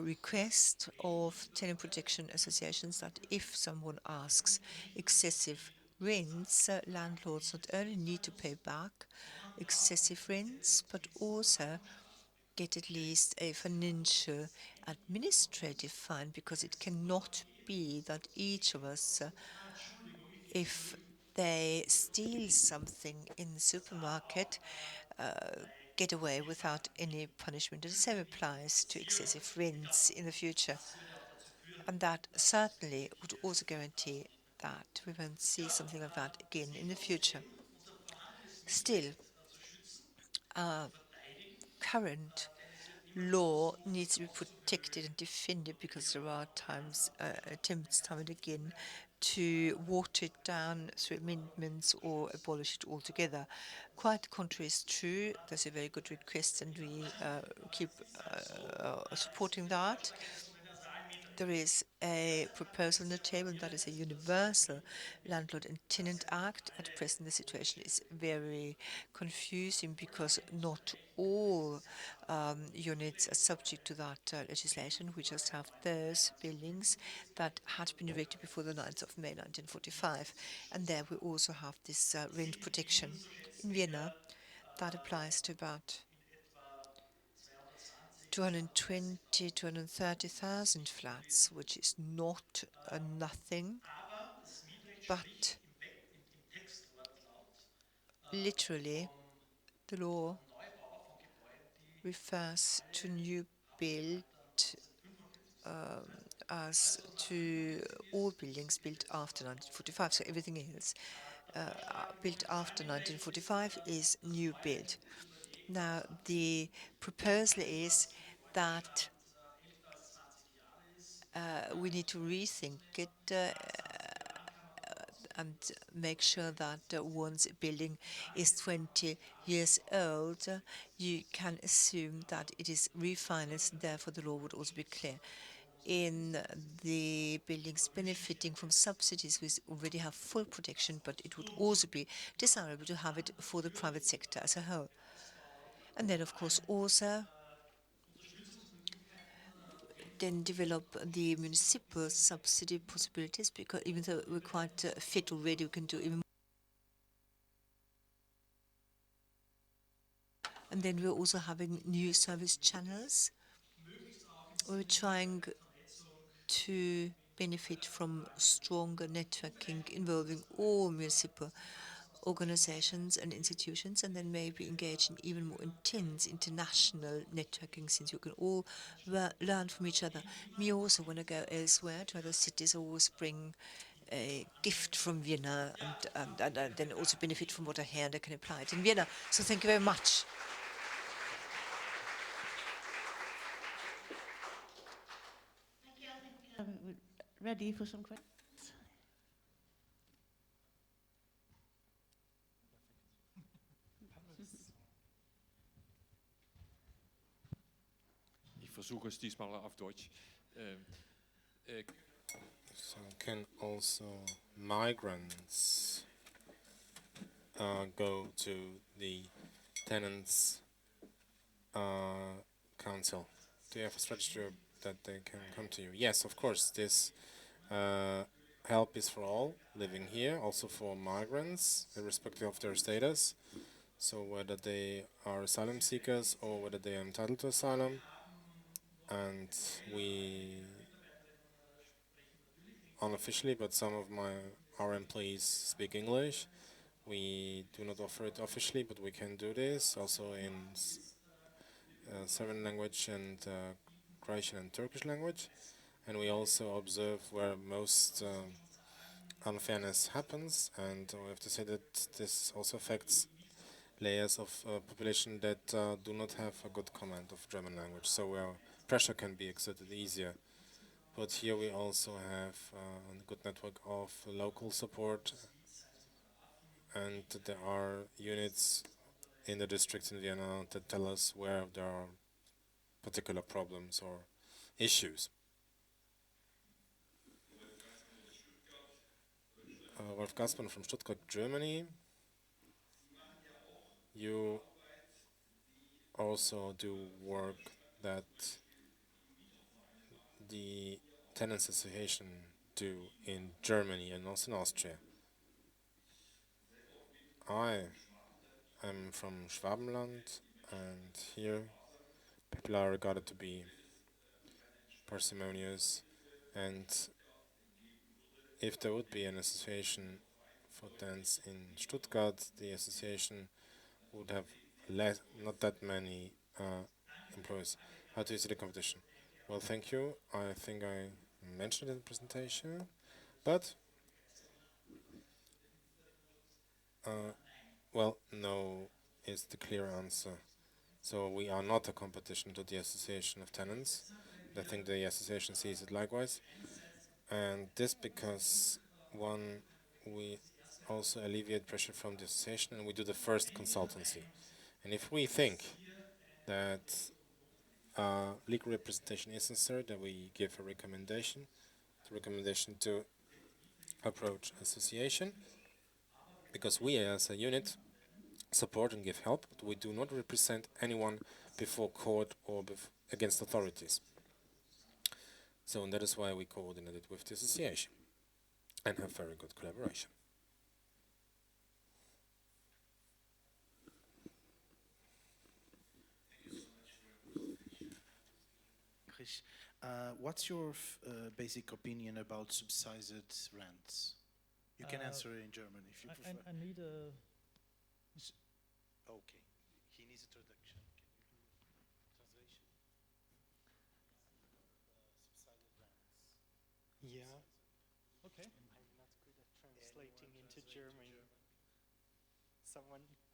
request of tenant protection associations that if someone asks excessive rents, landlords not only need to pay back excessive rents, but also get at least a financial administrative fine, because it cannot be that each of us, if they steal something in the supermarket, get away without any punishment. And the same applies to excessive rents in the future. And that certainly would also guarantee that we won't see something like that again in the future. Still, our current law needs to be protected and defended, because there are times, attempts time and again to water it down through amendments or abolish it altogether. Quite the contrary is true. There's a very good request, and we keep supporting that. There is a proposal on the table, and that is a universal landlord and tenant act. At present, the situation is very confusing, because not all units are subject to that legislation. We just have those buildings that had been erected before the 9th of May 1945. And there we also have this rent protection. In Vienna, that applies to about 220, 230,000 flats, which is not nothing, but literally the law refers to new build as to all buildings built after 1945. So everything else built after 1945 is new build. Now, the proposal is that we need to rethink it and make sure that once a building is 20 years old, you can assume that it is refinanced. Therefore, the law would also be clear. In the buildings benefiting from subsidies, we already have full protection, but it would also be desirable to have it for the private sector as a whole. And then, of course, also then develop the municipal subsidy possibilities, because even though we're quite fit already, we can do even more. And then we're also having new service channels. We're trying to benefit from stronger networking involving all municipal organizations and institutions, and then maybe engage in even more intense international networking, since you can all learn from each other. Me also, when I go elsewhere to other cities, I always bring a gift from Vienna, and then also benefit from what I hear, and I can apply it in Vienna. So thank you very much. Ready for some questions? Ich versuche es diesmal auf Deutsch. So can also migrants go to the tenants council? Do you have a strategy that they can come to you? Yes, of course. This help is for all living here, also for migrants, irrespective of their status. So whether they are asylum seekers or whether they are entitled to asylum. And we unofficially, but some of our employees speak English. We do not offer it officially, but we can do this also in Serbian language and Croatian and Turkish language. And we also observe where most unfairness happens, and we have to say that this also affects layers of population that do not have a good command of German language, so where pressure can be exerted easier. But here we also have a good network of local support, and there are units in the districts in Vienna that tell us where there are particular problems or issues. Wolf Gassmann from Stuttgart, Germany. You also do work that the Tenants Association do in Germany and also in Austria. I am from Schwabenland, and here people are regarded to be parsimonious, and if there would be an association for tenants in Stuttgart, the association would have not that many employees. How do you see the competition? Well, thank you. I think I mentioned it in the presentation, but well, no is the clear answer. So we are not a competition to the Association of Tenants. I think the association sees it likewise. And this because, one, we also alleviate pressure from the association and we do the first consultancy. And if we think that legal representation is necessary, then we give a recommendation. The recommendation to approach association, because we as a unit support and give help, but we do not represent anyone before court or against authorities. So that is why we coordinated with the association and have very good collaboration. What's your basic opinion about subsidized rents? You can answer in German if you prefer. I need a... Okay, he needs a traduction. Can you do translation? Subsidized rents. Yeah. Okay. I'm not good at translating into German.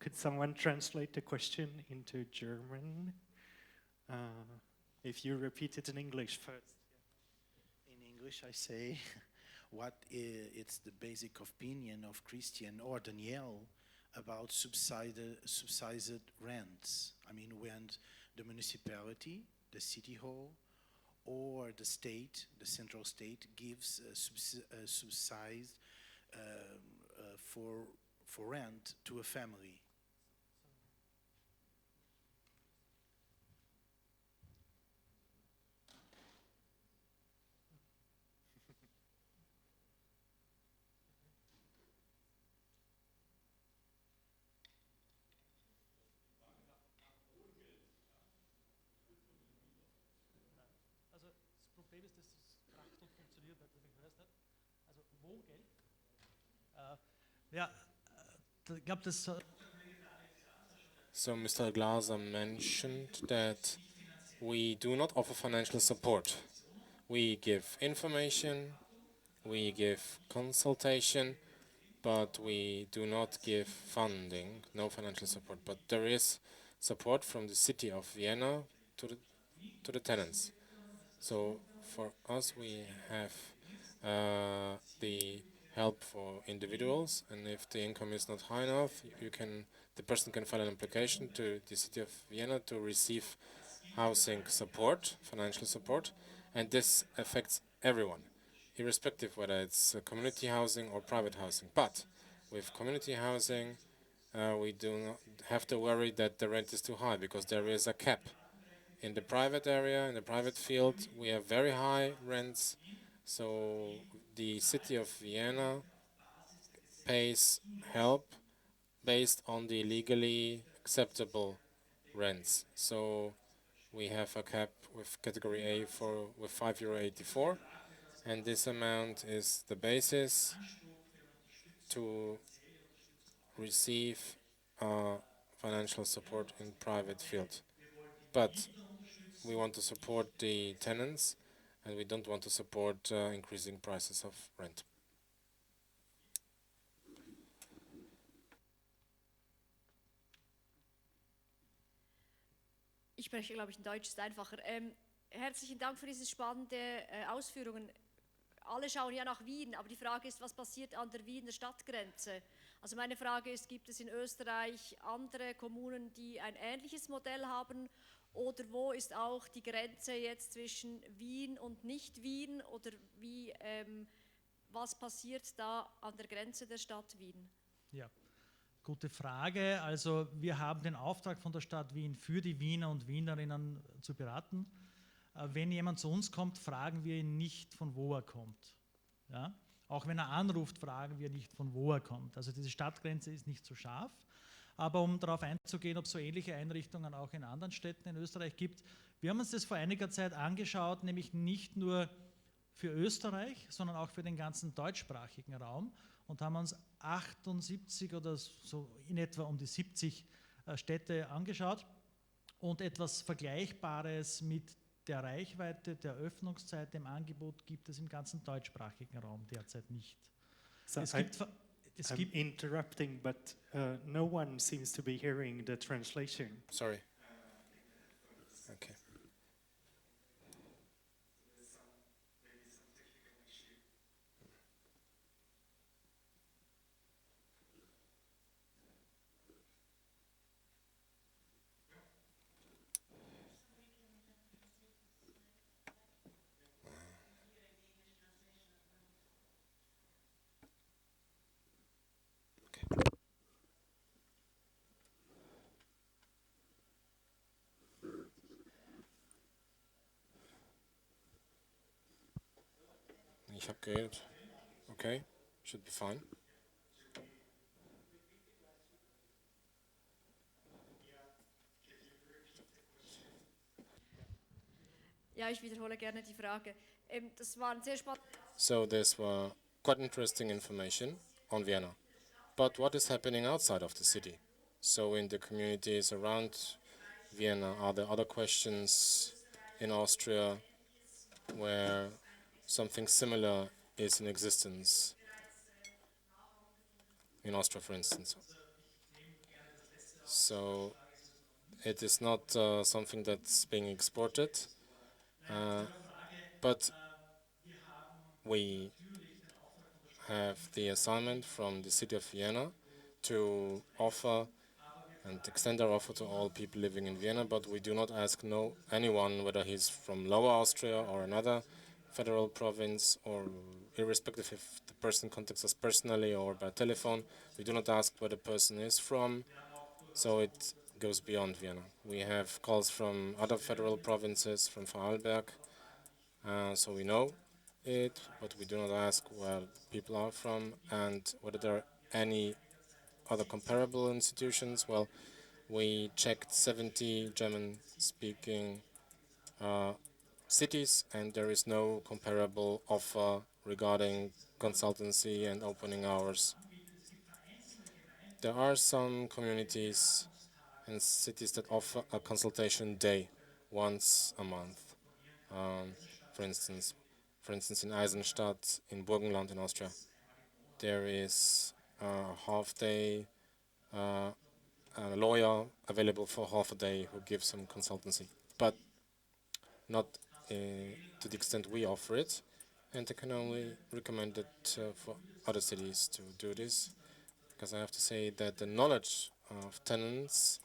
Could someone translate the question into German? If you repeat it in English first. In English, I say, what it's the basic opinion of Christian or Daniel about subsidized rents. I mean, when the municipality, the city hall, or the state, the central state, gives subsidized for rent to a family. Problem ist, dass das Kraftwerk funktioniert nicht, deswegen weiß ich nicht. Also Wohngeld. Ich glaube, das... So Mr. Glaser mentioned that we do not offer financial support. We give information, we give consultation, but we do not give funding, no financial support. But there is support from the city of Vienna to the tenants. So for us, we have the help for individuals, and if the income is not high enough, the person can file an application to the city of Vienna to receive housing support, financial support, and this affects everyone, irrespective whether it's community housing or private housing. But with community housing, we do not have to worry that the rent is too high, because there is a cap. In the private area, in the private field, we have very high rents, so the city of Vienna pays help based on the legally acceptable rents. So we have a cap with category A with €5.84, and this amount is the basis to receive financial support in private field. But we want to support the tenants, and we don't want to support increasing prices of rent. Ich spreche, glaube ich, in Deutsch, ist einfacher. Herzlichen Dank für diese spannenden Ausführungen. Alle schauen ja nach Wien, aber die Frage ist, was passiert an der Wiener Stadtgrenze? Also meine Frage ist, gibt es in Österreich andere Kommunen, die ein ähnliches Modell haben? Oder wo ist auch die Grenze jetzt zwischen Wien und Nicht-Wien? Oder wie, was passiert da an der Grenze der Stadt Wien? Ja, gute Frage. Also wir haben den Auftrag von der Stadt Wien für die Wiener und Wienerinnen zu beraten. Wenn jemand zu uns kommt, fragen wir ihn nicht, von wo er kommt. Ja? Auch wenn er anruft, fragen wir nicht, von wo er kommt. Also diese Stadtgrenze ist nicht so scharf. Aber um darauf einzugehen, ob es so ähnliche Einrichtungen auch in anderen Städten in Österreich gibt, wir haben uns das vor einiger Zeit angeschaut, nämlich nicht nur für Österreich, sondern auch für den ganzen deutschsprachigen Raum und haben uns 78 oder so in etwa um die 70 Städte angeschaut und etwas Vergleichbares mit der Reichweite, der Öffnungszeit, dem Angebot gibt es im ganzen deutschsprachigen Raum derzeit nicht. So Es I'm gibt interrupting, but no one seems to be hearing the translation. Sorry. Okay. Ich habe geredet. Okay, should be fine. Ja, ich wiederhole gerne die Frage. Das war ein sehr spannend. So this were quite interesting information on Vienna. But what is happening outside of the city? So in the communities around Vienna, are there other questions in Austria where something similar is in existence? In Austria, for instance. So it is not something that's being exported, but we have the assignment from the city of Vienna to offer and extend our offer to all people living in Vienna, but we do not ask anyone whether he's from Lower Austria or another federal province, or irrespective if the person contacts us personally or by telephone. We do not ask where the person is from, so it goes beyond Vienna. We have calls from other federal provinces, from Vorarlberg, so we know it, but we do not ask where people are from and whether there are any other comparable institutions. Well, we checked 70 German-speaking cities, and there is no comparable offer regarding consultancy and opening hours. There are some communities and cities that offer a consultation day once a month. For instance, in Eisenstadt, in Burgenland, in Austria, there is a half-day a lawyer available for half a day who gives some consultancy, but not to the extent we offer it, and I can only recommend it for other cities to do this, because I have to say that the knowledge of tenants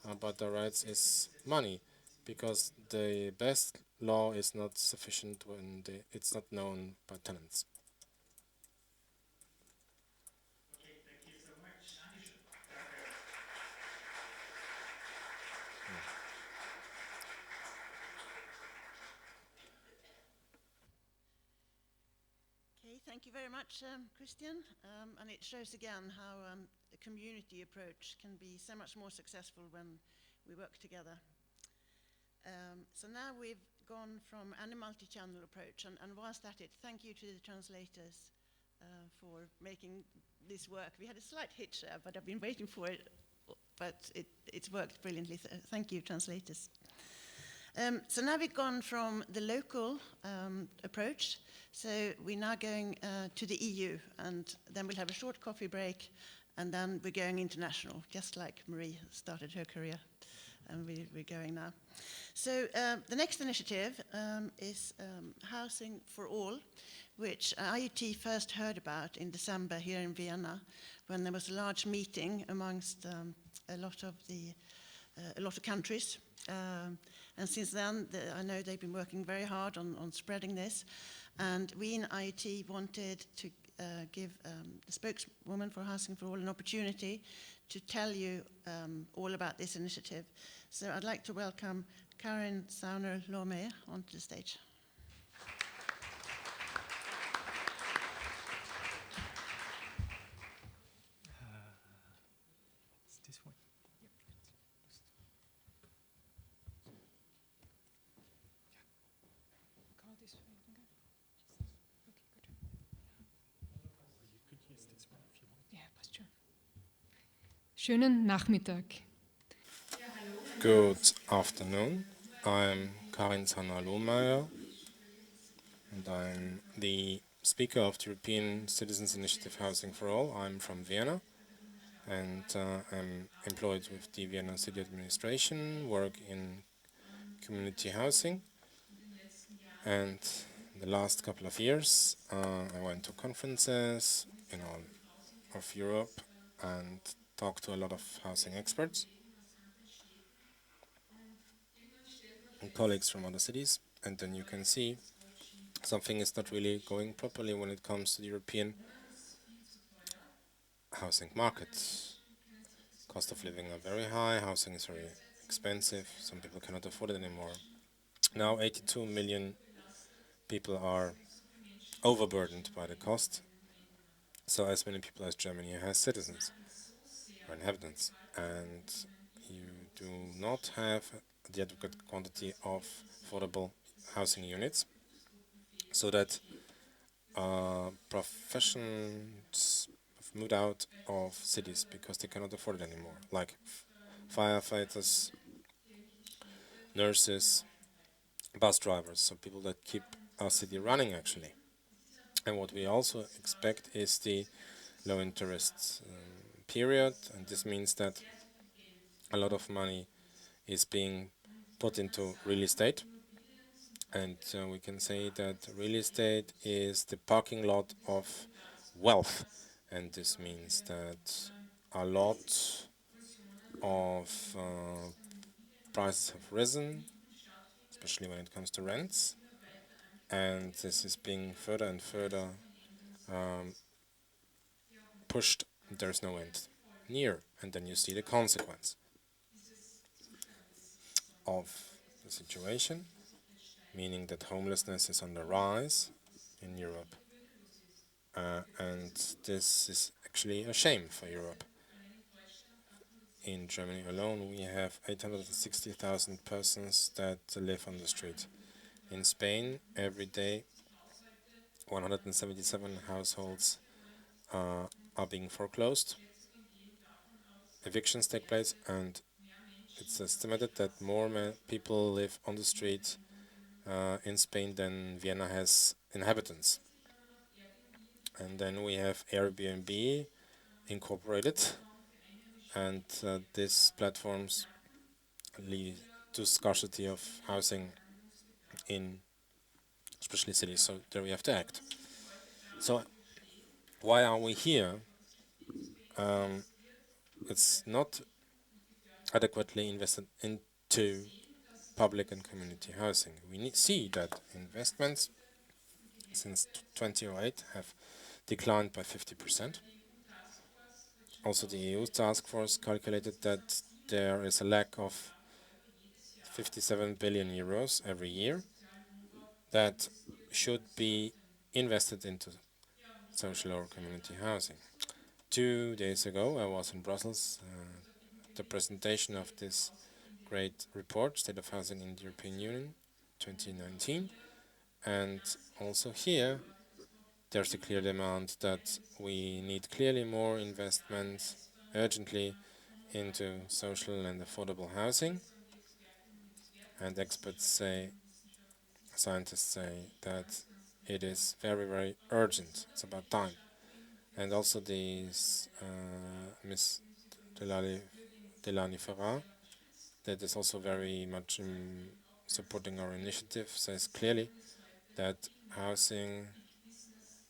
about their rights is money, because the best law is not sufficient when it's not known by tenants. Okay, thank you very much, Christian. And it shows again how a community approach can be so much more successful when we work together. So now we've gone from a multi-channel approach, and whilst at it, thank you to the translators for making this work. We had a slight hitch there, but I've been waiting for it, but it's worked brilliantly. Thank you, translators. So now we've gone from the local approach, so we're now going to the EU, and then we'll have a short coffee break, and then we're going international, just like Marie started her career. and we're going now. So the next initiative is Housing for All, which IUT first heard about in December here in Vienna, when there was a large meeting amongst a lot of countries. And since then, I know they've been working very hard on spreading this. And we in IUT wanted to give the spokeswoman for Housing for All an opportunity to tell you all about this initiative. So I'd like to welcome Karin Zauner-Lohmeyer onto the stage. This one. Schönen Nachmittag. Good afternoon. I'm Karin Zauner-Lohmeyer, and I'm the speaker of the European Citizens Initiative Housing for All. I'm from Vienna, and I'm employed with the Vienna City Administration, work in community housing. And the last couple of years, I went to conferences in all of Europe and talked to a lot of housing experts and colleagues from other cities. And then you can see something is not really going properly when it comes to the European housing market. Cost of living are very high, housing is very expensive, some people cannot afford it anymore. Now 82 million people are overburdened by the cost, so as many people as Germany has citizens or inhabitants, and you do not have the adequate quantity of affordable housing units, so that professions have moved out of cities because they cannot afford it anymore, like firefighters, nurses, bus drivers, so people that keep our city running actually. And what we also expect is the low interest period, and this means that a lot of money is being put into real estate. And we can say that real estate is the parking lot of wealth, and this means that a lot of prices have risen, especially when it comes to rents, and this is being further and further pushed. There's no end near, and then you see the consequence of the situation, meaning that homelessness is on the rise in Europe, and this is actually a shame for Europe. In Germany alone, we have 860,000 persons that live on the street. In Spain, every day, 177 households are being foreclosed. Evictions take place, and it's estimated that more people live on the street in Spain than Vienna has inhabitants. And then we have Airbnb incorporated, and these platforms lead to scarcity of housing in especially cities, so there we have to act. So why are we here? It's not adequately invested into public and community housing. We see that investments since 2008 have declined by 50%. Also, the EU task force calculated that there is a lack of 57 billion euros every year that should be invested into social or community housing. 2 days ago, I was in Brussels, the presentation of this great report, State of Housing in the European Union 2019, and also here there's a clear demand that we need clearly more investment urgently into social and affordable housing, and experts say, scientists say that it is very, very urgent. It's about time. And also this Miss Delany Farah, that is also very much supporting our initiative, says clearly that housing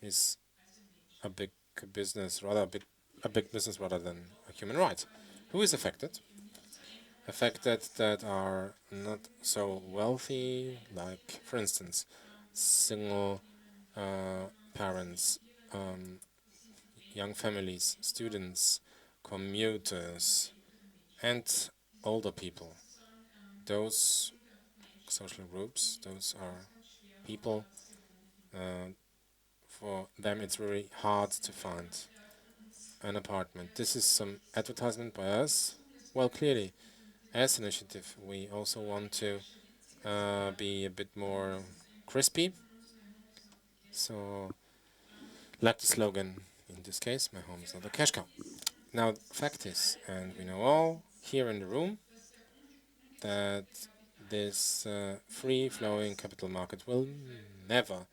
is a big business, a big business rather than a human right. Who is affected? Affected that are not so wealthy, like, for instance, single parents, young families, students, commuters, and older people. Those social groups, those are people, for them it's very hard to find an apartment. This is some advertisement by us. Well, clearly, as an initiative, we also want to be a bit more crispy. So, like the slogan in this case, my home is not a cash cow. Now, fact is, and we know all here in the room, that this free-flowing capital market will never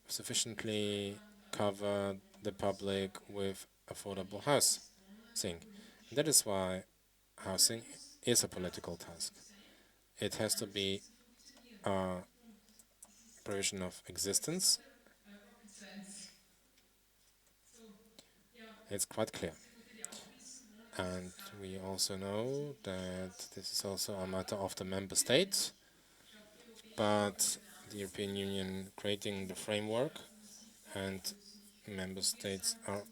sufficiently cover the public with affordable housing. That is why housing is a political task. It has to be a provision of existence. It's quite clear. And we also know that this is also a matter of the member states, but the European Union creating the framework and member states are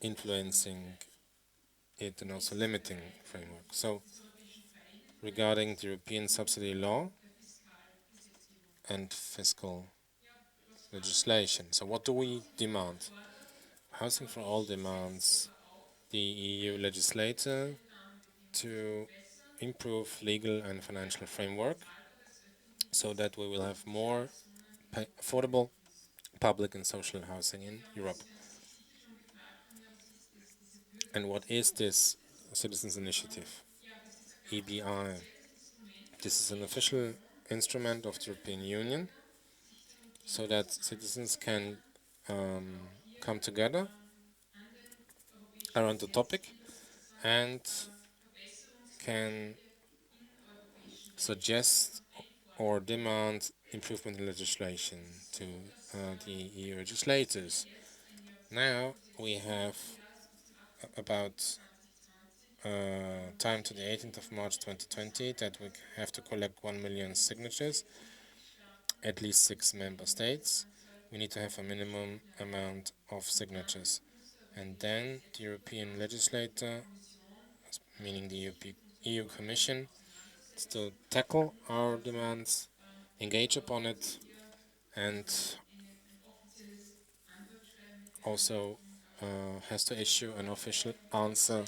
influencing it and also limiting framework. So regarding the European subsidy law and fiscal legislation. So what do we demand? Housing for All demands the EU legislator to improve legal and financial framework so that we will have more affordable public and social housing in Europe. And what is this citizens' initiative? EBI. This is an official instrument of the European Union so that citizens can come together around the topic and can suggest or demand improvement in legislation to the EU legislators. Now we have about time to the 18th of March 2020 that we have to collect 1 million signatures, at least 6 member states. We need to have a minimum amount of signatures. And then the European legislator, meaning the EU Commission, to tackle our demands, engage upon it, and also has to issue an official answer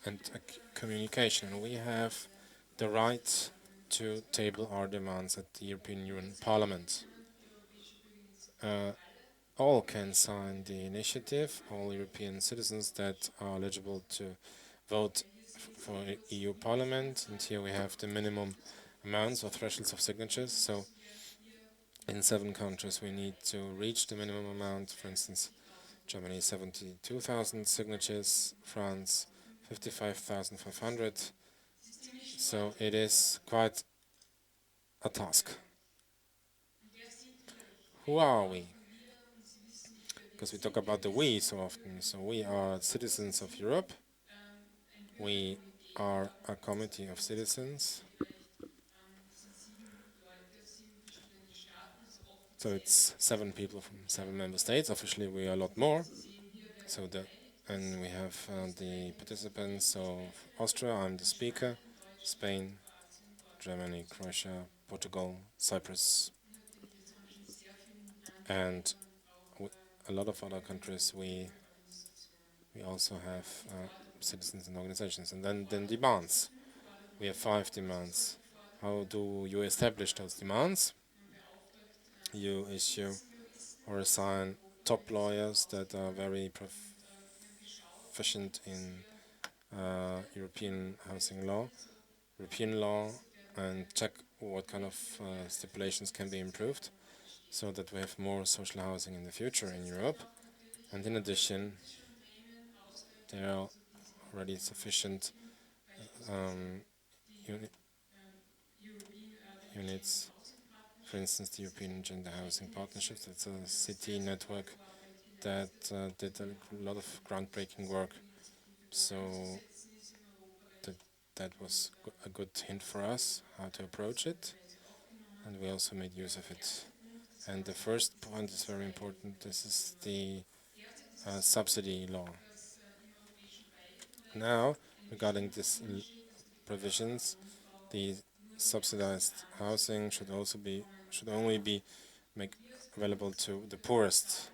and a communication. We have the right to table our demands at the European Union Parliament. All can sign the initiative, all European citizens that are eligible to vote for EU Parliament, and here we have the minimum amounts or thresholds of signatures. So in 7 countries we need to reach the minimum amount. For instance, Germany 72,000 signatures, France 55,500. So it is quite a task. Who are we? Because we talk about the we so often. So we are citizens of Europe. We are a committee of citizens. So it's 7 people from 7 member states. Officially we are a lot more. So and we have the participants of Austria, I'm the speaker, Spain, Germany, Croatia, Portugal, Cyprus, and a lot of other countries. We also have citizens and organizations. And then demands. We have 5 demands. How do you establish those demands? You issue or assign top lawyers that are very proficient in European housing law, European law, and check what kind of stipulations can be improved so that we have more social housing in the future in Europe. And in addition, there are already sufficient uni- units. For instance, the European Gender Housing Partnerships. That's a city network that did a lot of groundbreaking work. So that was a good hint for us how to approach it, and we also made use of it. And the first point is very important. This is the subsidy law. Now, regarding these provisions, the subsidized housing should only be made available to the poorest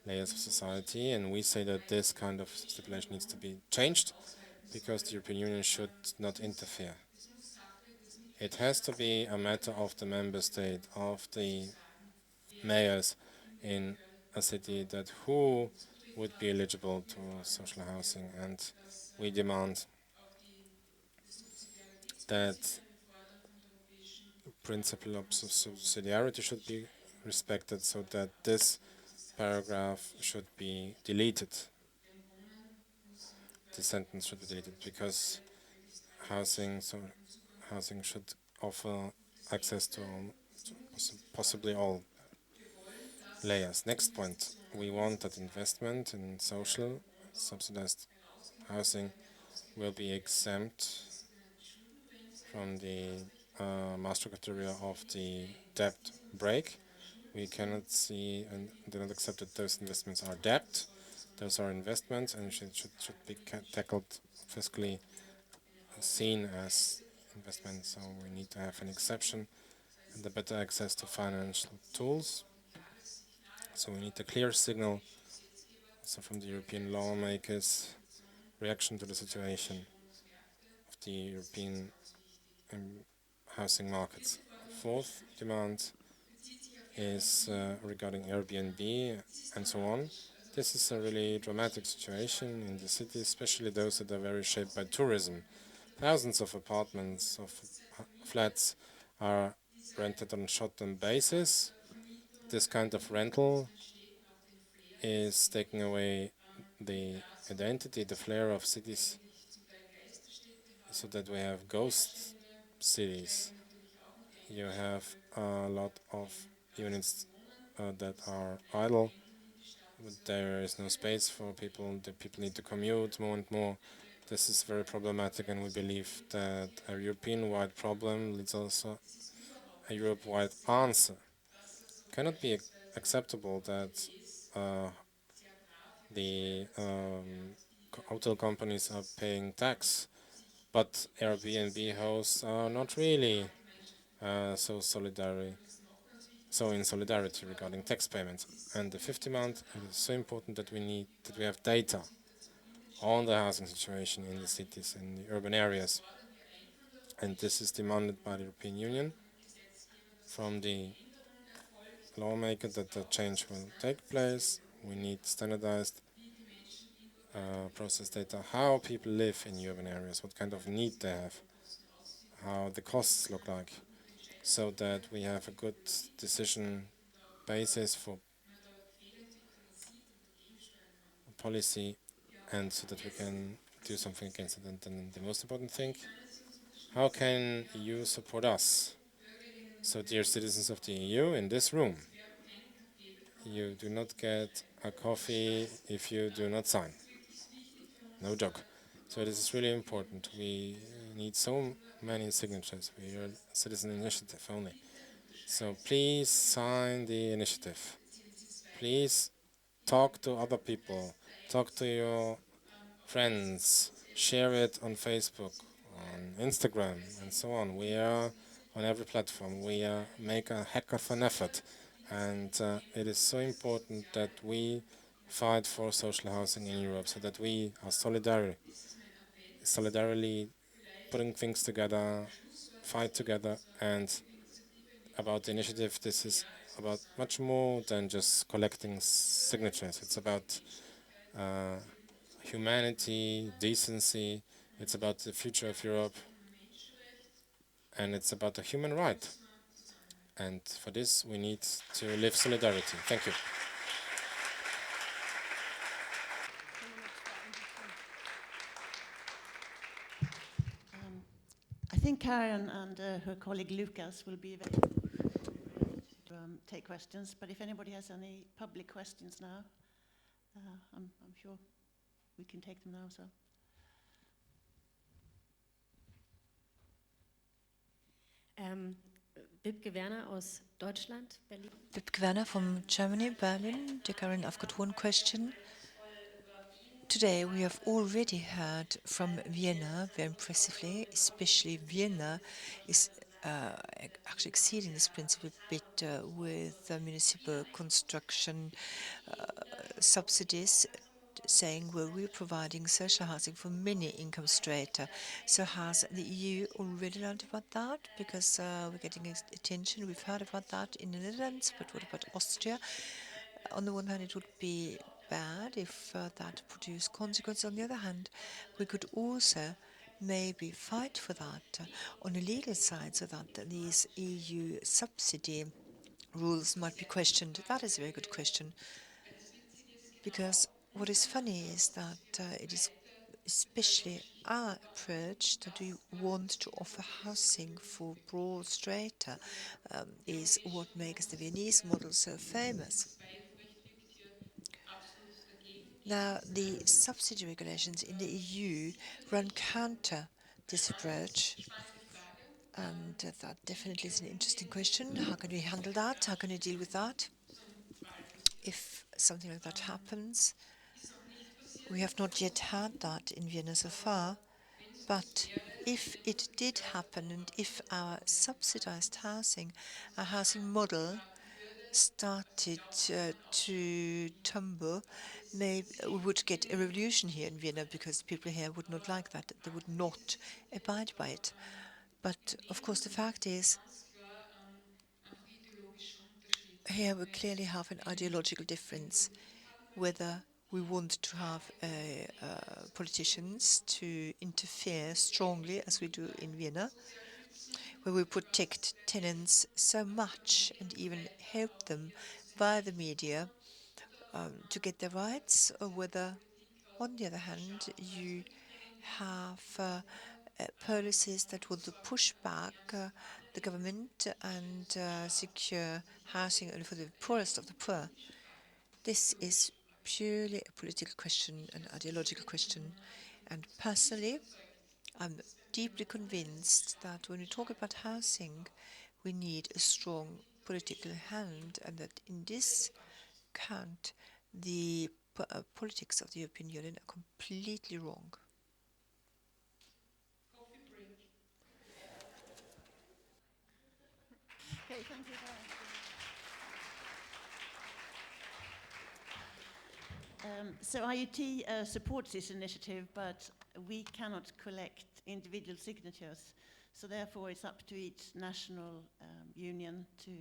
layers of society, and we say that this kind of stipulation needs to be changed because the European Union should not interfere. It has to be a matter of the member state, of the mayors in a city, that who would be eligible to social housing, and we demand that principle of subsidiarity should be respected, so that this paragraph should be deleted. The sentence should be deleted because housing should offer access to possibly all layers. Next point, we want that investment in social subsidized housing will be exempt from the master criteria of the debt break. We cannot see and do not accept that those investments are debt. Those are investments and should be tackled fiscally, seen as investment. So we need to have an exception and the better access to financial tools. So we need a clear signal also from the European lawmakers' reaction to the situation of the European housing markets. Fourth demand is regarding Airbnb and so on. This is a really dramatic situation in the city, especially those that are very shaped by tourism. Thousands of apartments, of flats are rented on a short-term basis. This kind of rental is taking away the identity, the flair of cities, so that we have ghost cities. You have a lot of units that are idle. There is no space for people. The people need to commute more and more. This is very problematic, and we believe that a European-wide problem leads also a Europe-wide answer. It cannot be acceptable that the hotel companies are paying tax, but Airbnb hosts are not really so in solidarity regarding tax payments. And the fifth demand, it is so important that we have data on the housing situation in the cities, in the urban areas. And this is demanded by the European Union from the lawmaker that the change will take place. We need standardized process data, how people live in urban areas, what kind of need they have, how the costs look like, so that we have a good decision basis for policy and so that we can do something against it. And then the most important thing, how can you support us? So dear citizens of the EU in this room, you do not get a coffee if you do not sign. No joke. So this is really important. We need so many signatures. We are a citizen initiative only. So please sign the initiative. Please talk to other people. Talk to your friends. Share it on Facebook, on Instagram, and so on. We are on every platform. We make a heck of an effort. And it is so important that we fight for social housing in Europe, so that we are solidarily putting things together, fight together. And about the initiative, this is about much more than just collecting signatures. It's about humanity, decency. It's about the future of Europe, and it's about a human right. And for this, we need to live solidarity. Thank you. think Karin and her colleague Lucas will be available to take questions, but if anybody has any public questions now, I'm sure we can take them now. So. Bibke Werner aus Deutschland, Berlin. Bibke Werner from Germany, Berlin. Dear Karin, I've got one question. Today we have already heard from Vienna, very impressively, especially Vienna is actually exceeding this principle a bit with municipal construction subsidies, saying, well, we're providing social housing for many income strata. So has the EU already learned about that? Because we're getting attention. We've heard about that in the Netherlands, but what about Austria? On the one hand, it would be bad if that produced consequences. On the other hand, we could also maybe fight for that on the legal side so that these EU subsidy rules might be questioned. That is a very good question. Because what is funny is that it is especially our approach that we want to offer housing for broad strata is what makes the Viennese model so famous. Now, the subsidy regulations in the EU run counter this approach, and that definitely is an interesting question. How can we handle that? How can we deal with that? If something like that happens, we have not yet had that in Vienna so far, but if it did happen and if our subsidized housing, our housing model started to tumble, maybe we would get a revolution here in Vienna because people here would not like that. They would not abide by it. But of course the fact is, here we clearly have an ideological difference, whether we want to have politicians to interfere strongly, as we do in Vienna, where we protect tenants so much and even help them via the media to get their rights, or whether, on the other hand, you have policies that want to push back the government and secure housing only for the poorest of the poor. This is purely a political question, an ideological question, and personally, I'm deeply convinced that when we talk about housing, we need a strong political hand, and that in this count, the politics of the European Union are completely wrong. Okay, thank you. So IUT supports this initiative, but we cannot collect individual signatures. So therefore, it's up to each national union to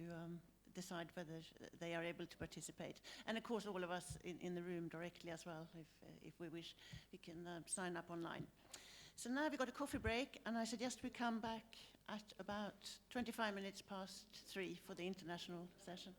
decide whether they are able to participate. And of course, all of us in the room directly as well, if we wish, we can sign up online. So now we've got a coffee break, and I suggest we come back at about 25 minutes past 3 for the international session.